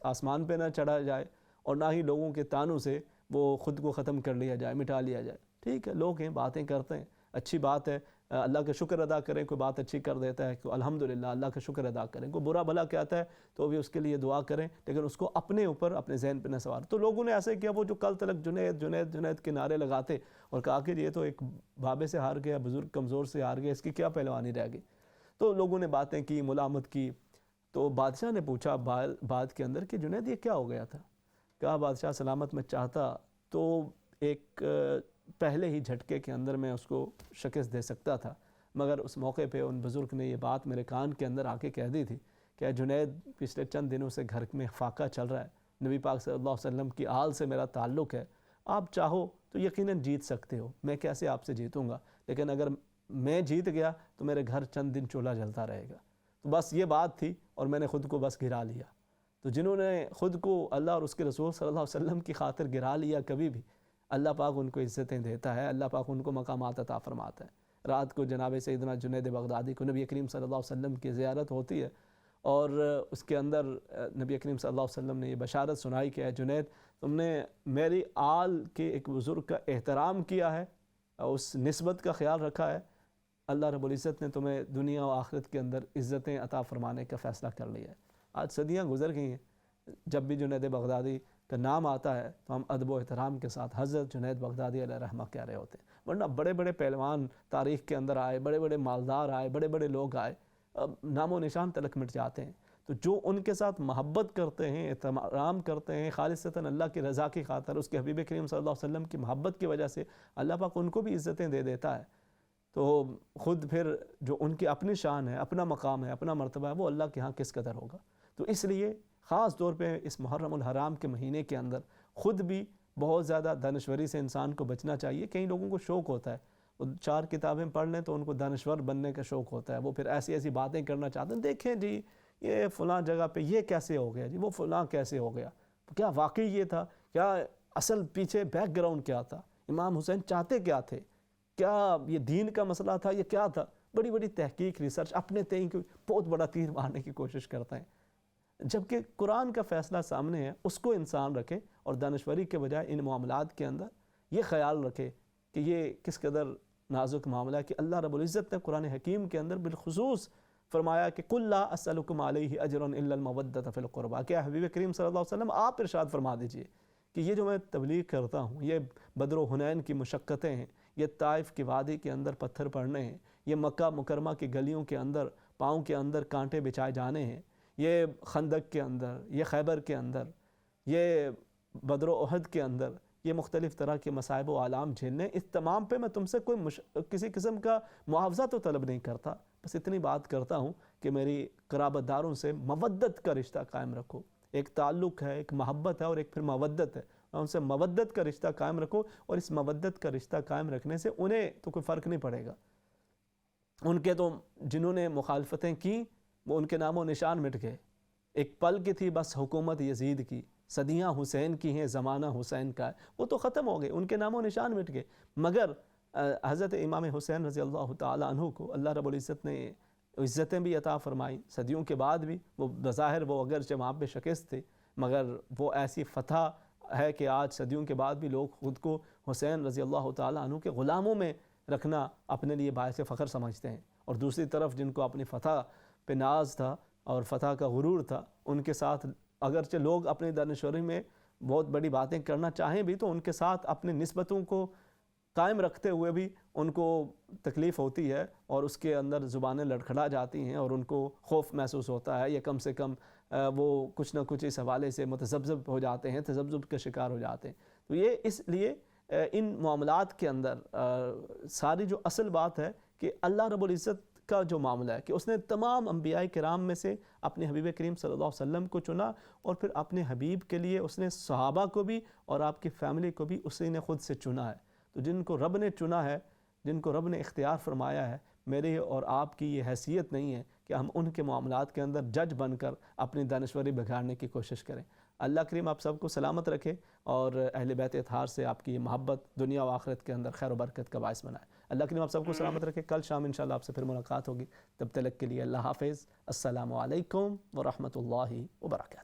آسمان پہ نہ چڑھا جائے اور نہ ہی لوگوں کے طعنوں سے وہ خود کو ختم کر لیا جائے، مٹا لیا جائے۔ ٹھیک ہے، لوگ ہیں، باتیں کرتے ہیں، اچھی بات ہے، اللہ کا شکر ادا کریں، کوئی بات اچھی کر دیتا ہے کہ الحمدللہ اللہ کا شکر ادا کریں، کوئی برا بھلا کہتا ہے تو بھی اس کے لیے دعا کریں، لیکن اس کو اپنے اوپر اپنے ذہن پہ نہ سوار۔ تو لوگوں نے ایسے کیا، وہ جو کل تلک جنید جنید جنید کے نعرے لگاتے اور کہا کہ یہ تو ایک بابے سے ہار گیا، بزرگ کمزور سے ہار گیا، اس کی کیا پہلوانی رہ گئی۔ تو لوگوں نے باتیں کی، ملامت کی۔ تو بادشاہ نے پوچھا بعد کے اندر کہ جنید یہ کیا ہو گیا تھا؟ کہا بادشاہ سلامت میں چاہتا تو ایک پہلے ہی جھٹکے کے اندر میں اس کو شکست دے سکتا تھا، مگر اس موقع پہ ان بزرگ نے یہ بات میرے کان کے اندر آ کے کہہ دی تھی کہ جنید پچھلے چند دنوں سے گھر میں فاقہ چل رہا ہے، نبی پاک صلی اللہ علیہ وسلم کی آل سے میرا تعلق ہے، آپ چاہو تو یقیناً جیت سکتے ہو، میں کیسے آپ سے جیتوں گا، لیکن اگر میں جیت گیا تو میرے گھر چند دن چولہا جلتا رہے گا۔ تو بس یہ بات تھی اور میں نے خود کو بس گرا لیا۔ تو جنہوں نے خود کو اللہ اور اس کے رسول صلی اللہ علیہ وسلم کی خاطر گرا لیا، کبھی بھی اللہ پاک ان کو عزتیں دیتا ہے، اللہ پاک ان کو مقامات عطا فرماتا ہے۔ رات کو جناب سیدنا جنید بغدادی کو نبی کریم صلی اللہ علیہ وسلم کی زیارت ہوتی ہے اور اس کے اندر نبی کریم صلی اللہ علیہ وسلم نے یہ بشارت سنائی کہ اے جنید تم نے میری آل کے ایک بزرگ کا احترام کیا ہے، اس نسبت کا خیال رکھا ہے، اللہ رب العزت نے تمہیں دنیا و آخرت کے اندر عزتیں عطا فرمانے کا فیصلہ کر لیا ہے۔ آج صدیاں گزر گئی ہیں، جب بھی جنید بغدادی کا نام آتا ہے تو ہم ادب و احترام کے ساتھ حضرت جنید بغدادی علیہ رحمہ کہہ رہے ہوتے ہیں، ورنہ بڑے بڑے پہلوان تاریخ کے اندر آئے، بڑے بڑے مالدار آئے، بڑے بڑے لوگ آئے، نام و نشان تلک مٹ جاتے ہیں۔ تو جو ان کے ساتھ محبت کرتے ہیں، احترام کرتے ہیں خالصتاً اللہ کی رضا کی خاطر، اس کے حبیب کریم صلی اللہ علیہ وسلم کی محبت کی وجہ سے اللہ پاک ان کو بھی عزتیں دے دیتا ہے۔ تو خود پھر جو ان کی اپنی شان ہے، اپنا مقام ہے، اپنا مرتبہ ہے، وہ اللہ کے ہاں کس قدر ہوگا۔ تو اس لیے خاص طور پہ اس محرم الحرام کے مہینے کے اندر خود بھی بہت زیادہ دانشوری سے انسان کو بچنا چاہیے۔ کئی لوگوں کو شوق ہوتا ہے، وہ 4 کتابیں پڑھ لیں تو ان کو دانشور بننے کا شوق ہوتا ہے، وہ پھر ایسی ایسی باتیں کرنا چاہتے ہیں، دیکھیں جی یہ فلاں جگہ پہ یہ کیسے ہو گیا، جی وہ فلاں کیسے ہو گیا، کیا واقعی یہ تھا، کیا اصل پیچھے بیک گراؤنڈ کیا تھا، امام حسین چاہتے کیا تھے، کیا یہ دین کا مسئلہ تھا، یہ کیا تھا، بڑی بڑی تحقیق ریسرچ اپنے تئیں کو بہت بڑا تیر مارنے کی کوشش کرتے ہیں، جبکہ قرآن کا فیصلہ سامنے ہے، اس کو انسان رکھے اور دانشوری کے بجائے ان معاملات کے اندر یہ خیال رکھے کہ یہ کس قدر نازک معاملہ ہے کہ اللہ رب العزت نے قرآن حکیم کے اندر بالخصوص فرمایا کہ قُلْ لَا أَسْأَلُكُمْ عَلَيْهِ أَجْرًا إِلَّا الْمَوَدَّةَ فِي الْقُرْبَى، کہ حبیب کریم صلی اللہ علیہ وسلم آپ ارشاد فرما دیجئے کہ یہ جو میں تبلیغ کرتا ہوں، یہ بدر و حنین کی مشقتیں ہیں، یہ طائف کی وادی کے اندر پتھر پڑنے ہیں، یہ مکہ مکرمہ کی گلیوں کے اندر پاؤں کے اندر کانٹے بچھائے جانے ہیں، یہ خندق کے اندر، یہ خیبر کے اندر، یہ بدر و احد کے اندر، یہ مختلف طرح کے مصائب و آلام جھیلنے، اس تمام پہ میں تم سے کسی قسم کا معاوضہ تو طلب نہیں کرتا، بس اتنی بات کرتا ہوں کہ میری قرابت داروں سے مودت کا رشتہ قائم رکھو۔ ایک تعلق ہے، ایک محبت ہے اور ایک پھر مودت ہے، ان سے مودت کا رشتہ قائم رکھو، اور اس مودت کا رشتہ قائم رکھنے سے انہیں تو کوئی فرق نہیں پڑے گا، ان کے تو جنہوں نے مخالفتیں کی وہ ان کے نام و نشان مٹ گئے، ایک پل کی تھی بس حکومت یزید کی، صدیاں حسین کی ہیں، زمانہ حسین کا ہے، وہ تو ختم ہو گئے، ان کے نام و نشان مٹ گئے، مگر حضرت امام حسین رضی اللہ تعالی عنہ کو اللہ رب العزت نے عزتیں بھی عطا فرمائی، صدیوں کے بعد بھی وہ بظاہر وہ اگرچہ وہاں پہ شکست تھے، مگر وہ ایسی فتح ہے کہ آج صدیوں کے بعد بھی لوگ خود کو حسین رضی اللہ تعالی عنہ کے غلاموں میں رکھنا اپنے لیے باعث فخر سمجھتے ہیں، اور دوسری طرف جن کو اپنی فتح پہ ناز تھا اور فتح کا غرور تھا، ان کے ساتھ اگرچہ لوگ اپنی دانشوری میں بہت بڑی باتیں کرنا چاہیں بھی تو ان کے ساتھ اپنے نسبتوں کو قائم رکھتے ہوئے بھی ان کو تکلیف ہوتی ہے اور اس کے اندر زبانیں لڑکھڑا جاتی ہیں اور ان کو خوف محسوس ہوتا ہے، یا کم سے کم وہ کچھ نہ کچھ اس حوالے سے متذبذب ہو جاتے ہیں، تذبذب کا شکار ہو جاتے ہیں. تو یہ اس لیے ان معاملات کے اندر ساری جو اصل بات ہے کہ اللہ رب العزت کا جو معاملہ ہے کہ اس نے تمام انبیاء کرام میں سے اپنے حبیب کریم صلی اللہ علیہ وسلم کو چنا، اور پھر اپنے حبیب کے لیے اس نے صحابہ کو بھی اور آپ کی فیملی کو بھی اسی نے خود سے چنا ہے. تو جن کو رب نے چنا ہے، جن کو رب نے اختیار فرمایا ہے، میرے اور آپ کی یہ حیثیت نہیں ہے کہ ہم ان کے معاملات کے اندر جج بن کر اپنی دانشوری بگاڑنے کی کوشش کریں. اللہ کریم آپ سب کو سلامت رکھے اور اہل بیت اطہار سے آپ کی یہ محبت دنیا و آخرت کے اندر خیر و برکت کا باعث بنائے. اللہ کریم آپ سب کو سلامت رکھے. کل شام انشاءاللہ آپ سے پھر ملاقات ہوگی. تب تک کے لیے اللہ حافظ. السلام علیکم ورحمۃ اللہ وبرکاتہ.